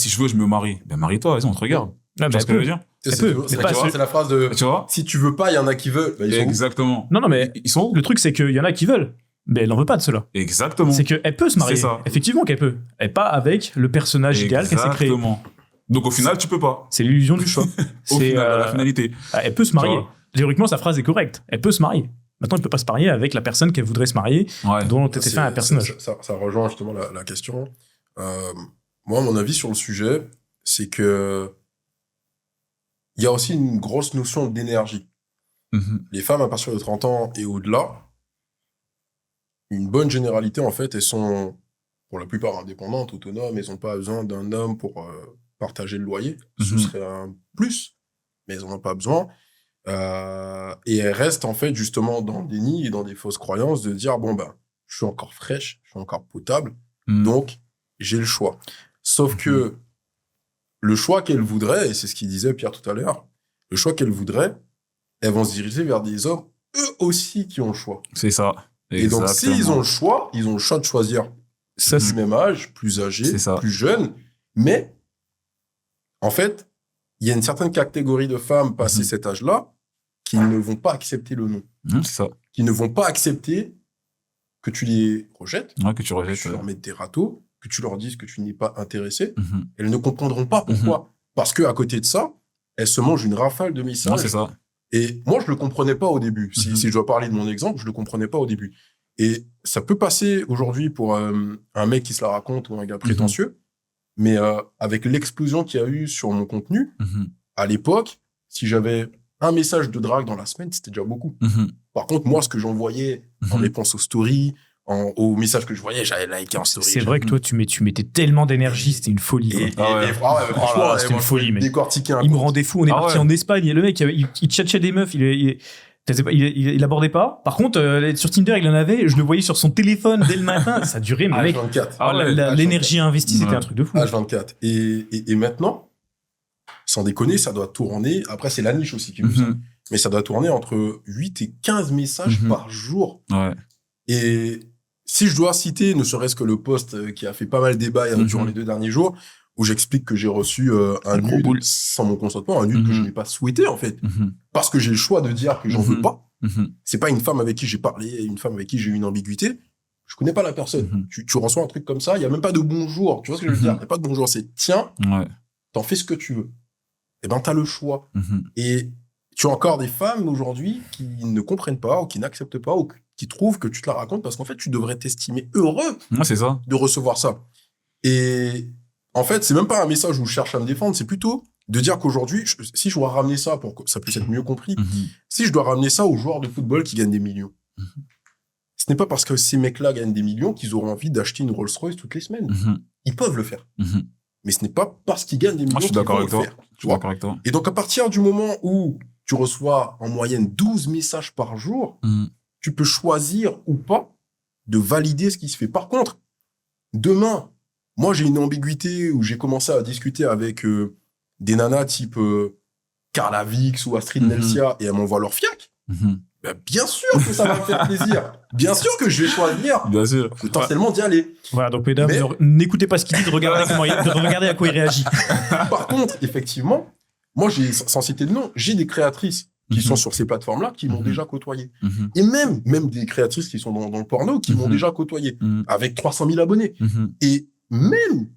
je veux, je me marie. Ben marie-toi, vas-y, on te regarde. Tu vois ce que je veux dire? C'est la phrase de, tu vois, si tu veux pas, il y en a qui veulent. Bah, exactement. Non, mais ils sont où? Le truc, c'est qu'il y en a qui veulent. Mais elle n'en veut pas de cela. Exactement. C'est qu'elle peut se marier. C'est ça. Effectivement qu'elle peut. Elle n'est pas avec le personnage idéal qu'elle s'est créé. Exactement. Donc au final, tu peux pas. C'est l'illusion du choix. Au final, la finalité. Elle peut se marier. Théoriquement, sa phrase est corrececte. Elle peut se marier. Maintenant, elle ne peut pas se marier avec la personne qu'elle voudrait se marier, dont était fait un personnage. Ça rejoint justement la question. Moi, mon avis sur le sujet, c'est que il y a aussi une grosse notion d'énergie. Les femmes à partir de 30 ans et au-delà, une bonne généralité, en fait, elles sont, pour la plupart, indépendantes, autonomes, elles n'ont pas besoin d'un homme pour partager le loyer. Ce serait un plus, mais elles n'en ont pas besoin. Et elles restent, en fait, justement, dans le déni et dans des fausses croyances de dire, bon, ben, je suis encore fraîche, je suis encore potable, donc j'ai le choix. Sauf que le choix qu'elles voudraient, et c'est ce qu'il disait Pierre tout à l'heure, le choix qu'elles voudraient, elles vont se diriger vers des hommes, eux aussi, qui ont le choix. C'est ça. Et donc, s'ils ont le choix de choisir du même âge, plus âgé, plus jeune, mais en fait, il y a une certaine catégorie de femmes passé cet âge-là qui ne vont pas accepter le non. C'est ça. Qui ne vont pas accepter que tu les rejettes, que tu leur mettes des râteaux, que tu leur dises que tu n'es pas intéressé. Elles ne comprendront pas pourquoi. Parce qu'à côté de ça, elles se mangent une rafale de messages. C'est ça. Et moi, je le comprenais pas au début. Si je dois parler de mon exemple, je le comprenais pas au début. Et ça peut passer aujourd'hui pour un mec qui se la raconte ou un gars prétentieux, mais avec l'explosion qu'il y a eu sur mon contenu, à l'époque, si j'avais un message de drague dans la semaine, c'était déjà beaucoup. Par contre, moi, ce que j'envoyais en réponse aux stories, aux messages que je voyais, j'allais liker en story. C'est vrai que toi, tu mettais tellement d'énergie, c'était une folie. Franchement, c'était une folie, mec. Décortiquer il me rendait fou. On est parti en Espagne et le mec, il tchatchait des meufs, il abordait pas. Par contre, sur Tinder, il en avait. Je le voyais sur son téléphone dès le matin. Ça durait, mais mec. L'énergie investie, c'était un truc de fou. H24. Et maintenant, sans déconner, ça doit tourner. Après, c'est la niche aussi qui veut ça. Mais ça doit tourner entre 8 et 15 messages par jour. Et si je dois citer, ne serait-ce que le post qui a fait pas mal débat durant les 2 derniers jours, où j'explique que j'ai reçu un nude sans mon consentement, un nude que je n'ai pas souhaité, en fait. Parce que j'ai le choix de dire que j'en veux pas. C'est pas une femme avec qui j'ai parlé, une femme avec qui j'ai eu une ambiguïté. Je connais pas la personne. Tu reçois un truc comme ça, il y a même pas de bonjour. Tu vois ce que je veux dire? Il y a pas de bonjour, c'est tiens, t'en fais ce que tu veux. Eh ben, t'as le choix. Et tu as encore des femmes aujourd'hui qui ne comprennent pas, ou qui n'acceptent pas, ou qui trouvent que tu te la racontes parce qu'en fait, tu devrais t'estimer heureux c'est ça. de recevoir ça. Et en fait, c'est même pas un message où je cherche à me défendre, c'est plutôt de dire qu'aujourd'hui, si je dois ramener ça pour que ça puisse être mieux compris, si je dois ramener ça aux joueurs de football qui gagnent des millions, ce n'est pas parce que ces mecs-là gagnent des millions qu'ils auront envie d'acheter une Rolls-Royce toutes les semaines. Ils peuvent le faire. Mais ce n'est pas parce qu'ils gagnent des millions qu'ils vont le faire. Je suis d'accord avec toi. Et donc, à partir du moment où tu reçois en moyenne 12 messages par jour, tu peux choisir ou pas de valider ce qui se fait. Par contre, demain, moi, j'ai une ambiguïté où j'ai commencé à discuter avec des nanas type Carla Vix ou Astrid Nelsia et elles m'envoient leur fiac. bah, bien sûr que ça va me faire plaisir. Bien sûr que je vais choisir Bien sûr. potentiellement d'y aller. Voilà, donc mesdames, Mais- n'écoutez pas ce qu'il dit, de regarder à quoi il réagit. Par contre, effectivement, moi, sans citer de nom, j'ai des créatrices qui sont sur ces plateformes-là qui m'ont déjà côtoyé. Et même des créatrices qui sont dans le porno qui m'ont déjà côtoyé avec 300 000 abonnés. Et même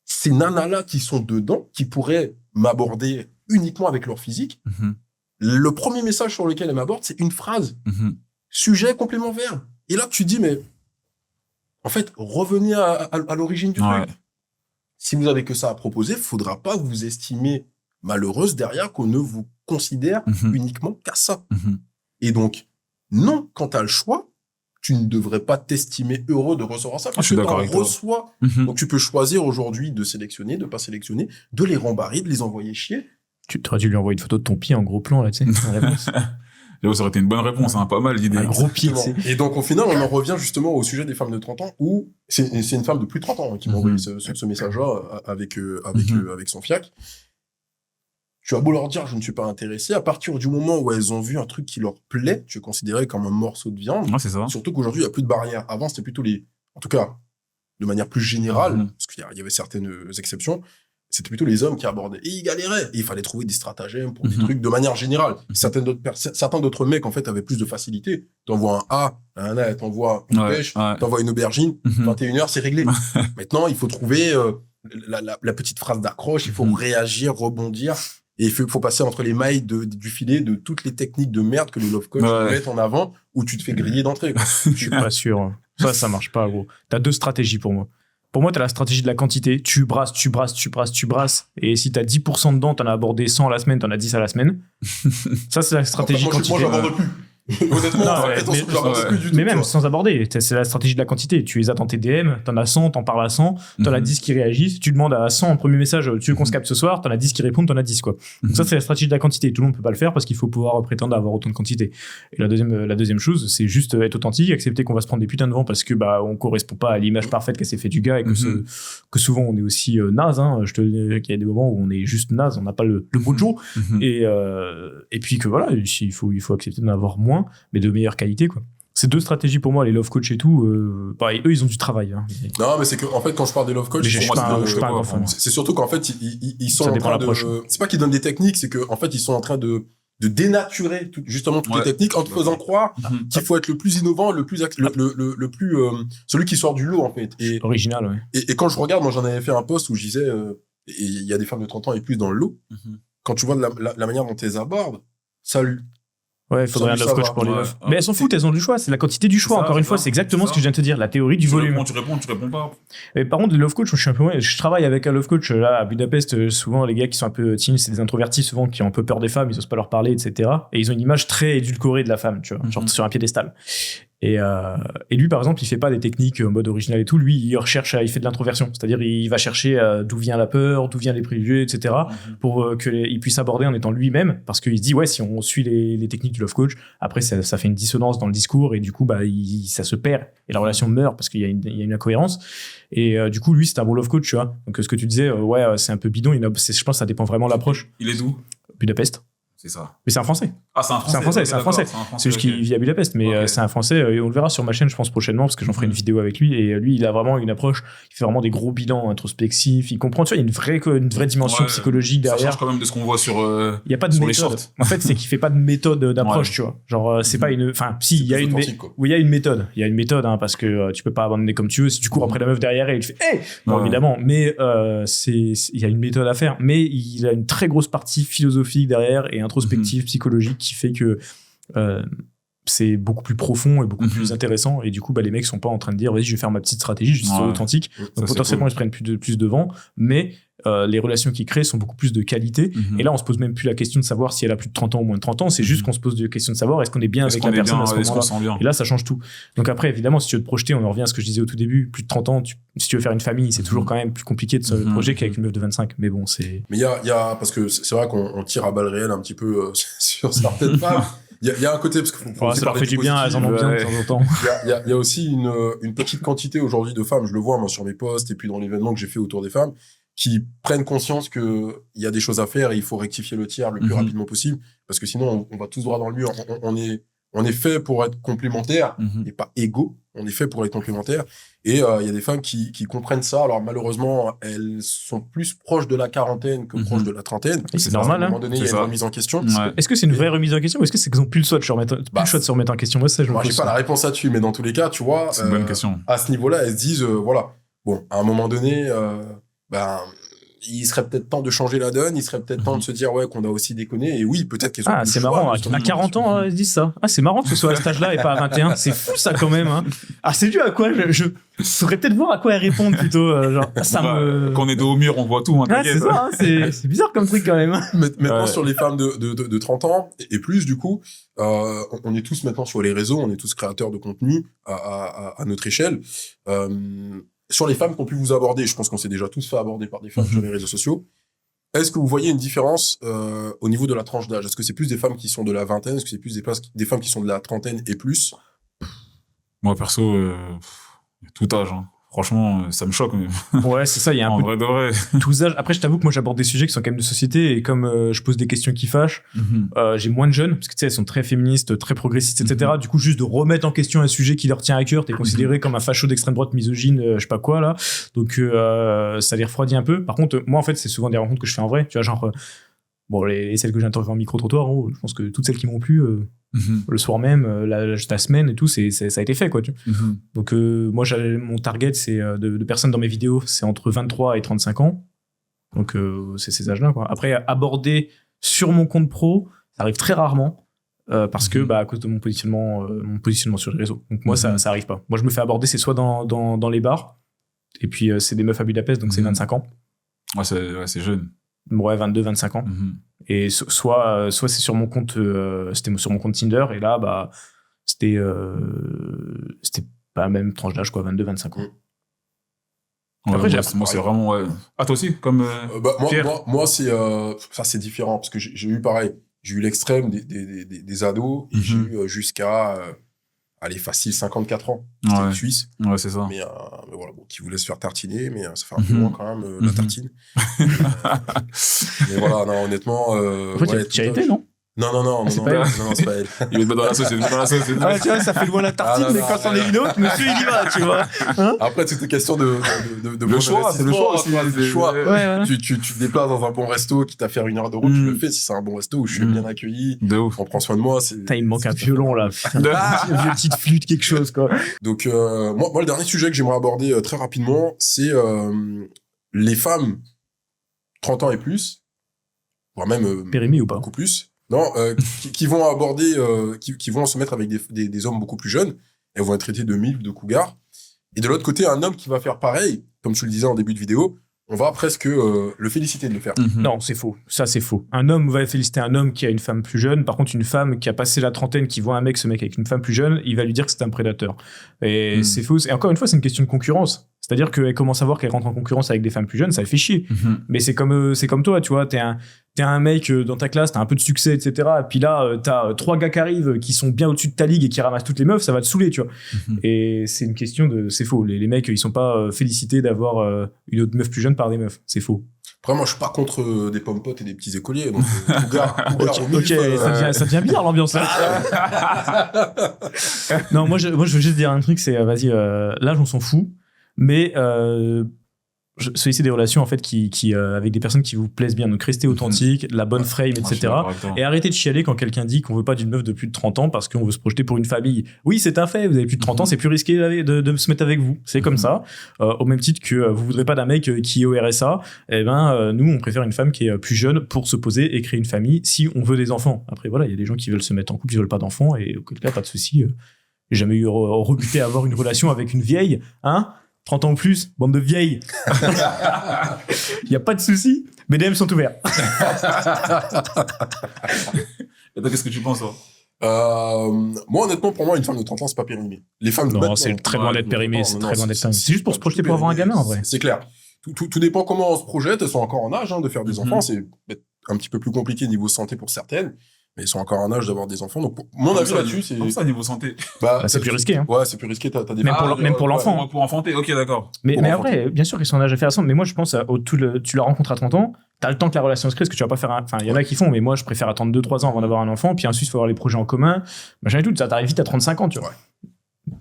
ces nanas-là qui sont dedans, qui pourraient m'aborder uniquement avec leur physique, le premier message sur lequel elles m'abordent, c'est une phrase. Sujet, complément, verbe. Et là, tu dis, mais en fait, revenez à l'origine du truc. Si vous avez que ça à proposer, faudra pas vous estimer malheureuse derrière qu'on ne vous considère uniquement qu'à ça. Et donc, non, quand tu as le choix, tu ne devrais pas t'estimer heureux de recevoir ça parce que tu en reçois. Donc, tu peux choisir aujourd'hui de sélectionner, de pas sélectionner, de les rembarrer, de les envoyer chier. Tu aurais dû lui envoyer une photo de ton pied en gros plan, là, tu sais, en réponse. Là, ça aurait été une bonne réponse, hein, pas mal d'idées. Un gros pied, tu sais. Et donc, au final, on en revient justement au sujet des femmes de 30 ans où c'est une femme de plus de 30 ans qui m'a envoyé ce message-là avec son fiac. Tu as beau leur dire, je ne suis pas intéressé, à partir du moment où elles ont vu un truc qui leur plaît, tu es considéré comme un morceau de viande. Ouais, c'est ça. Surtout qu'aujourd'hui, il n'y a plus de barrières. Avant, c'était plutôt en tout cas, de manière plus générale, parce qu'il y avait certaines exceptions, c'était plutôt les hommes qui abordaient. Et ils galéraient. Et il fallait trouver des stratagèmes pour des trucs de manière générale. Certains d'autres mecs, en fait, avaient plus de facilité. T'envoies un A, t'envoies une pêche, t'envoies une aubergine, 21h, c'est réglé. Maintenant, il faut trouver la petite phrase d'accroche, il faut réagir, rebondir. Et il faut passer entre les mailles du filet de toutes les techniques de merde que les love coach mettent en avant, où tu te fais griller d'entrée. Je suis pas sûr. Ça marche pas, gros. T'as deux stratégies pour moi. Pour moi, t'as la stratégie de la quantité. Tu brasses. Et si t'as 10% dedans, t'en as abordé 100 à la semaine, t'en as 10 à la semaine. Ça, c'est la stratégie quantité. Moi, j'aborde plus. Honnêtement, mais même sans aborder, c'est la stratégie de la quantité. Tu les as dans tes DM, t'en as 100, t'en parles à 100, t'en as 10 qui réagissent, tu demandes à 100 en premier message, tu veux qu'on se capte ce soir, t'en as 10 qui répondent, t'en as 10 quoi. Donc ça, c'est la stratégie de la quantité. Tout le monde peut pas le faire parce qu'il faut pouvoir prétendre avoir autant de quantité. Et la deuxième chose, c'est juste être authentique, accepter qu'on va se prendre des putains de vent parce que on correspond pas à l'image parfaite qu'elle s'est fait du gars et que souvent on est aussi naze. Je te dis qu'il y a des moments où on est juste naze, on n'a pas le mojo. Et puis que voilà, il faut accepter d'en avoir moins, mais de meilleure qualité quoi. C'est deux stratégies pour moi, les love coach et tout. Pareil, eux ils ont du travail. Non, mais c'est que en fait quand je parle des love coach, c'est surtout qu'en fait ils sont en train de. C'est pas qu'ils donnent des techniques, c'est que en fait ils sont en train de dénaturer justement toutes les techniques en te faisant croire qu'il faut être le plus innovant, le plus celui qui sort du lot en fait. Et original. Ouais. Et quand je regarde, moi j'en avais fait un post où je disais il y a des femmes de 30 ans et plus dans le lot. Quand tu vois la manière dont elles abordent, salut. Ouais, il faudrait un love coach pour les meufs. Mais elles s'en foutent, elles ont du choix. C'est la quantité du choix. Encore une fois, c'est exactement ce que je viens de te dire. La théorie du volume. Tu réponds pas. Et par contre, les love coach, je travaille avec un love coach là à Budapest. Souvent, les gars qui sont un peu timides, c'est des introvertis souvent qui ont un peu peur des femmes, ils osent pas leur parler, etc. Et ils ont une image très édulcorée de la femme, tu vois, genre sur un piédestal. Et lui, par exemple, il fait pas des techniques en mode original et tout. Lui, il fait de l'introversion. C'est-à-dire, il va chercher d'où vient la peur, d'où viennent les préjugés, etc. Pour qu'il puisse aborder en étant lui-même. Parce qu'il se dit, ouais, si on suit les techniques du love coach, après, ça fait une dissonance dans le discours et du coup, ça se perd et la relation meurt parce qu'il y a une incohérence. Et du coup, lui, c'est un bon love coach, tu vois. Donc, ce que tu disais, c'est un peu bidon. Je pense que ça dépend vraiment de l'approche. Il est d'où? Budapest. C'est ça. Mais c'est un Français. Ah, c'est un Français. C'est un Français. C'est juste qu'il vit à Budapest, mais c'est un Français. Et on le verra sur ma chaîne, je pense, prochainement, parce que j'en ferai une vidéo avec lui. Et lui, il a vraiment une approche. Il fait vraiment des gros bilans introspectifs. Il comprend, tu vois, il y a une vraie dimension psychologique derrière. Ça change quand même de ce qu'on voit sur. Il y a pas de méthode. En fait, c'est qu'il fait pas de méthode d'approche, tu vois. Genre, c'est pas une. Enfin, si, il y a une méthode. Il y a une méthode, parce que tu peux pas abandonner comme tu veux. Si tu cours après la meuf derrière et il fait, bon, évidemment. Mais il y a une méthode à faire. Mais il a une très grosse partie philosophique derrière et introspective, psychologique, qui fait que c'est beaucoup plus profond et beaucoup plus intéressant, et du coup les mecs sont pas en train de dire vas-y je vais faire ma petite stratégie, je suis authentique, donc potentiellement ils se prennent plus de vent, mais les relations qu'ils créent sont beaucoup plus de qualité, et là on se pose même plus la question de savoir si elle a plus de 30 ans ou moins de 30 ans, c'est juste qu'on se pose la question de savoir est-ce qu'on est bien avec la personne à ce moment-là, et là ça change tout. Donc après évidemment si tu veux te projeter, on en revient à ce que je disais au tout début, plus de 30 ans, si tu veux faire une famille, c'est toujours quand même plus compliqué de se projeter qu'avec une meuf de 25, mais bon c'est... Mais il y a parce que c'est vrai qu'on tire à balles réelles un petit peu sur certaines femmes. Il y a un côté, parce que ça leur fait du bien, elles en ont bien de temps en temps. Il y a aussi une petite quantité aujourd'hui de femmes, je le vois moi sur mes posts et puis dans l'événement que j'ai fait autour des femmes, qui prennent conscience que il y a des choses à faire et il faut rectifier le tir le plus rapidement possible, parce que sinon on va tous droit dans le mur. on est fait pour être complémentaires et pas égaux. On est fait pour être complémentaires. Et il y a des femmes qui comprennent ça. Alors malheureusement, elles sont plus proches de la quarantaine que proches de la trentaine. C'est normal. À un moment donné, il y a une remise en question. Ouais. Est-ce que c'est une vraie remise en question ou est-ce que c'est qu'ils ont plus le choix de se remettre, en question? Moi, ça, je me Moi, j'ai pose pas ça. la réponse là-dessus, mais dans tous les cas, tu vois, C'est une bonne question. à ce niveau-là, elles se disent, voilà, bon, à un moment donné, il serait peut-être temps de changer la donne, il serait peut-être temps de se dire, ouais, qu'on a aussi déconné, et oui, peut-être qu'elles ont Ah, plus c'est le choix, marrant. justement. À 40 ans, ils se disent ça. Ah, c'est marrant que ce soit à cet âge-là et pas à 21. C'est fou, ça, quand même. Hein. Ah, c'est dû à quoi je saurais peut-être voir à quoi elles répondent plutôt. Genre, ça me. Quand on est dos au mur, on voit tout. Hein, Ouais, c'est ça. Hein, c'est bizarre comme truc, quand même. Maintenant, Ouais. sur les femmes de 30 ans et plus, du coup, on est tous maintenant sur les réseaux, on est tous créateurs de contenu à notre échelle. Sur les femmes qu'on pu vous aborder, je pense qu'on s'est déjà tous fait aborder par des femmes sur les réseaux sociaux. Est-ce que vous voyez une différence au niveau de la tranche d'âge? Est-ce que c'est plus des femmes qui sont de la vingtaine? Est-ce que c'est plus des femmes qui sont de la trentaine et plus? Moi, perso, tout âge. Hein. Franchement, ça me choque. Mais... Ouais, c'est ça. Il y a un en peu vrai de vrai. de tous âges. Après, je t'avoue que moi, j'aborde des sujets qui sont quand même de société et comme je pose des questions qui fâchent, j'ai moins de jeunes parce que tu sais, elles sont très féministes, très progressistes, etc. Du coup, juste de remettre en question un sujet qui leur tient à cœur, t'es considéré comme un facho d'extrême droite, misogyne, je sais pas quoi là. Donc, ça les refroidit un peu. Par contre, moi, en fait, c'est souvent des rencontres que je fais en vrai. Tu vois, genre, bon, celles que j'interviewe en micro-trottoir, je pense que toutes celles qui m'ont plu, le soir même, la semaine et tout, ça a été fait, quoi. Tu vois. Donc, moi, mon target, c'est de personnes dans mes vidéos, c'est entre 23 et 35 ans. Donc, c'est ces âges-là, quoi. Après, aborder sur mon compte pro, ça arrive très rarement. Parce que, à cause de mon positionnement sur les réseaux. Donc, moi, ça arrive pas. Moi, je me fais aborder, c'est soit dans les bars, et puis, c'est des meufs à Budapest, donc c'est 25 ans. Ouais, c'est jeune. Ouais, 22, 25 ans. Et soit c'est sur mon compte, c'était sur mon compte Tinder, et là, c'était pas la même tranche d'âge, quoi, 22, 25 ans. Ouais, Après, moi, c'est vraiment... Ouais. Ah, toi aussi comme Pierre. Moi, c'est ça, c'est différent parce que j'ai eu pareil. J'ai eu l'extrême des ados et j'ai eu jusqu'à allez, facile 54 ans. C'était une Suisse. Ouais, c'est ça. Mais voilà, bon, qui voulait se faire tartiner, mais ça fait un peu loin quand même, la tartine. Mais voilà, non, honnêtement. En fait, tu as été, non? Non, c'est pas elle. Il est dans la sauce, Ah, tu vois, ça fait loin la tartine, mais quand c'en est une autre, monsieur, il y va, tu vois. Hein? Après, c'est une question de le choix, c'est le choix aussi. C'est le choix. Ouais, voilà. Tu te déplaces dans un bon resto qui t'a fait 1 heure de route, tu le fais si c'est un bon resto où je suis bien accueilli. De ouf. On prend soin de moi. Putain, il me manque un violon, là. Une petite flûte, quelque chose, quoi. Donc, moi, le dernier sujet que j'aimerais aborder très rapidement, c'est les femmes 30 ans et plus, voire même Périmé ou pas? beaucoup plus, non, qui vont aborder, qui vont se mettre avec des hommes beaucoup plus jeunes, et vont être traités de milfs, de cougars. Et de l'autre côté, un homme qui va faire pareil, comme tu le disais en début de vidéo, on va presque le féliciter de le faire. Non, c'est faux. Ça, c'est faux. Un homme va féliciter un homme qui a une femme plus jeune. Par contre, une femme qui a passé la trentaine, qui voit un mec, ce mec avec une femme plus jeune, il va lui dire que c'est un prédateur. Et c'est faux. Et encore une fois, c'est une question de concurrence. C'est-à-dire qu'elle commence à voir qu'elle rentre en concurrence avec des femmes plus jeunes, ça le fait chier. Mais c'est comme toi, tu vois, t'es un mec dans ta classe, t'as un peu de succès, etc. Et puis là, t'as 3 gars qui arrivent, qui sont bien au-dessus de ta ligue et qui ramassent toutes les meufs, ça va te saouler, tu vois. Et c'est une question de... C'est faux. Les mecs, ils sont pas félicités d'avoir une autre meuf plus jeune par des meufs. C'est faux. Après, moi, je suis pas contre des pommes potes et des petits écoliers. Donc, cougar Ok, ou milf, ça devient bizarre l'ambiance là. Non, moi je veux juste dire un truc, c'est vas-y, l'âge on s'en fout, mais sollicitez des relations en fait qui avec des personnes qui vous plaisent bien, donc restez authentique, la bonne frame, etc. Et arrêtez de chialer quand quelqu'un dit qu'on veut pas d'une meuf de plus de 30 ans parce qu'on veut se projeter pour une famille. Oui, c'est un fait, vous avez plus de 30 ans, c'est plus risqué de se mettre avec vous, c'est comme ça. Au même titre que vous voudrez pas d'un mec qui est au RSA, eh ben nous on préfère une femme qui est plus jeune pour se poser et créer une famille si on veut des enfants. Après voilà, il y a des gens qui veulent se mettre en couple, ils veulent pas d'enfants, et auquel cas pas de souci. J'ai jamais eu rebuté à avoir une relation avec une vieille, hein, 30 ans ou plus, bande de vieilles. Il n'y a pas de souci. Mes DM sont ouverts. Et toi, qu'est-ce que tu penses, toi? Moi, honnêtement, pour moi, une femme de 30 ans, c'est pas périmé. Les femmes de Non, c'est très loin d'être périmé. C'est très loin d'être périmé. C'est juste pour se projeter pour avoir un gamin, en vrai. C'est clair. Tout dépend comment on se projette. Elles sont encore en âge de faire des enfants. C'est un petit peu plus compliqué niveau santé pour certaines. Mais ils sont encore en âge d'avoir des enfants. Donc, mon avis là-dessus, c'est... Comme ça, niveau santé. C'est plus risqué, hein. Ouais, c'est plus risqué. T'as des... Même pour l'enfant. Pour enfanter, ok, d'accord. Mais après, bien sûr qu'ils sont en âge à faire ça. Mais moi, je pense, tu la rencontres à 30 ans, t'as le temps que la relation se crée, parce que tu vas pas faire enfin, il y en a qui font, mais moi, je préfère attendre 2-3 ans avant d'avoir un enfant, puis ensuite, il faut avoir les projets en commun, machin et tout, ça t'arrive vite à 35 ans, tu vois.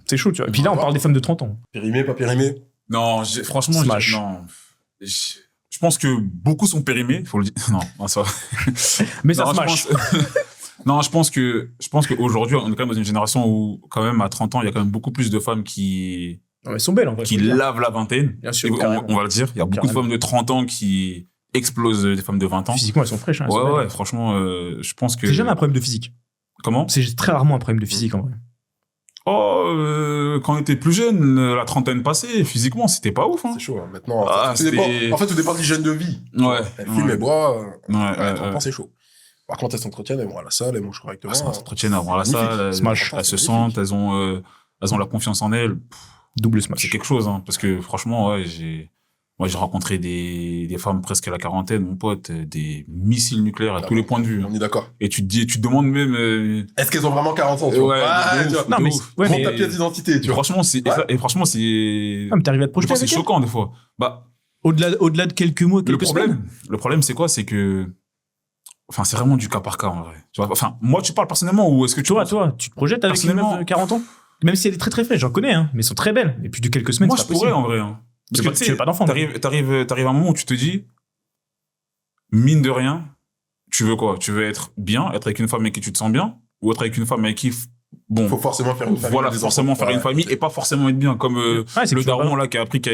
C'est chaud, tu vois. Et puis là, on parle des femmes de 30 ans. Périmé, pas périmé? Non, franchement, je pense que beaucoup sont périmés, faut le dire. Non, ça va. Mais ça smash. Non, je pense qu'aujourd'hui, on est quand même dans une génération où, quand même, à 30 ans, il y a quand même beaucoup plus de femmes qui Elles sont belles, en vrai. qui lavent la vingtaine. Bien sûr, On va le dire. Il y a beaucoup de femmes de 30 ans qui explosent des femmes de 20 ans. Physiquement, elles sont fraîches. Hein, Ouais, franchement, je pense que... C'est jamais un problème de physique. Comment? C'est très rarement un problème de physique, en vrai. Quand on était plus jeune, la trentaine passée, physiquement, c'était pas ouf. Hein. C'est chaud, hein. Maintenant, Ah, tout dépend de l'hygiène de vie. Ouais. Elle fume, elle boit. Ouais. 30 ans, c'est chaud. Par contre, elles s'entretiennent, elles vont à la salle, elles mangent correctement. Elles s'entretiennent avant la salle, Smash. elles se sentent, elles ont la confiance en elles. Double smash. C'est quelque chose, hein, parce que franchement, ouais, j'ai rencontré des femmes presque à la quarantaine, mon pote, des missiles nucléaires à tous les points de vue. On est d'accord. Et tu te demandes même... Est-ce qu'elles ont vraiment 40 ans, tu vois? Ouais, tu vois. Non, mais Prends ta pièce d'identité, tu vois. Franchement, c'est... Et franchement, c'est... Ah, mais t'arrives à te projeter c'est avec elle choquant, des fois. Bah, au-delà de quelques mois, quelques semaines. Le problème, c'est quoi? C'est que... Enfin, c'est vraiment du cas par cas, en vrai. Tu vois, enfin, moi, tu parles personnellement ou est-ce que Toi, tu te projettes avec une meuf de 40 ans? Même si elle est très très fraîche, j'en connais, hein, mais elles sont très belles. Et puis de quelques semaines, moi, c'est je pas pourrais, possible. en vrai. Hein. Parce que tu veux pas d'enfant. T'arrives à un moment où tu te dis, mine de rien, tu veux quoi? Tu veux être bien, être avec une femme avec qui tu te sens bien, ou être avec une femme avec qui, bon, Faut forcément faire une famille. voilà, forcément faire une famille et pas forcément être bien, comme c'est que le tu veux daron pas- là qui a appris qu'il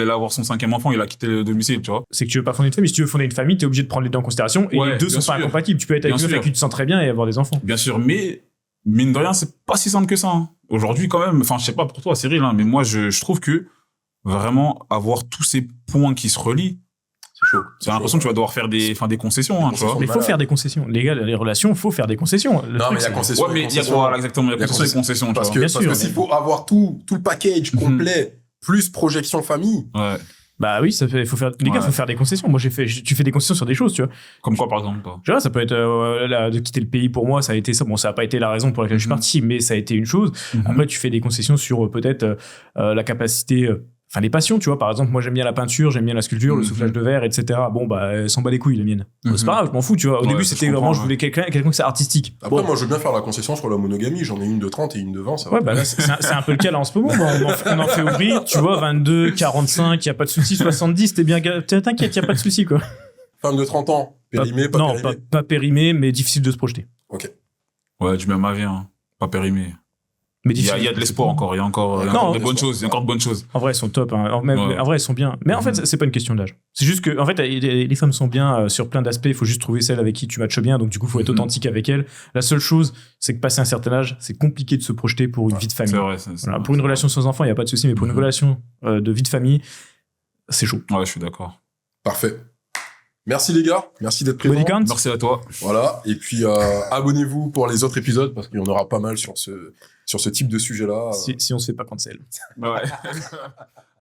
allait avoir son 5e enfant, il a quitté le domicile, tu vois. C'est que tu veux pas fonder une famille. Si tu veux fonder une famille, t'es obligé de prendre les deux en considération. Et Ouais, les deux bien sont pas sûr. incompatibles. Tu peux être avec Bien une meuf sûr. avec qui tu te sens très bien et avoir des enfants. Bien sûr, mais mine de rien, c'est pas si simple que ça. Hein. Aujourd'hui, quand même, enfin, je sais pas pour toi, Cyril, hein, mais moi, je trouve que vraiment avoir tous ces points qui se relient, C'est chaud. j'ai l'impression que tu vas devoir faire des concessions, hein, tu vois. Mais il faut faire des concessions. Les gars, les relations, faut faire des concessions. Le Non, truc, mais il y a c'est- concession. Ouais, mais il y a quoi, exactement, il y a concessions et concessions, tu Parce vois. que, Bien parce sûr. que s'il faut avoir tout le package complet, plus projection famille. Ouais. Bah oui, faut faire. Les gars, Ouais. faut faire des concessions. Moi, tu fais des concessions sur des choses, tu vois. Comme quoi, par exemple, toi? Tu vois, ça peut être de quitter le pays pour moi, ça a été ça. Bon, ça a pas été la raison pour laquelle je suis parti, mais ça a été une chose. Après, tu fais des concessions sur peut-être la capacité, enfin les passions, tu vois. Par exemple, moi j'aime bien la peinture, j'aime bien la sculpture, le soufflage de verre, etc. Bon, bah, elle s'en bat les couilles, les miennes. Bon, c'est pas grave, je m'en fous, tu vois. Au Ouais, début, je c'était comprends, vraiment, je ouais. voulais quelqu'un que c'est artistique. Après, Bon. moi, je veux bien faire la concession sur la monogamie. J'en ai une de 30 et une de 20, ça va. Ouais, bah là, c'est un peu le cas là en ce moment. Bon, on en fait ouvrir, tu vois, 22, 45, y a pas de souci, 70, t'es bien, t'inquiète, y a pas de souci, quoi. Femme de 30 ans, périmée, pas non, périmée. pas périmé, mais difficile de se projeter. Ok. Ouais, du même avis, hein. Pas périmé. Mais Il y a de l'espoir encore, il y a encore des bonnes choses, il y a encore de bonnes choses. En vrai, elles sont top. Hein. En vrai, elles sont bien. Mais en fait, c'est pas une question d'âge. C'est juste que, en fait, les femmes sont bien sur plein d'aspects. Il faut juste trouver celle avec qui tu matches bien. Donc, du coup, il faut être authentique avec elle. La seule chose, c'est que passer un certain âge, c'est compliqué de se projeter pour une vie de famille. C'est vrai. Voilà, pour une relation sans enfant, il n'y a pas de souci. Mais pour une relation de vie de famille, c'est chaud. Ouais, je suis d'accord. Parfait. Merci les gars, merci d'être présents. Body count. Merci à toi. Voilà, et puis abonnez-vous pour les autres épisodes parce qu'il y en aura pas mal sur ce type de sujet-là. Si on se fait pas cancel. Ouais.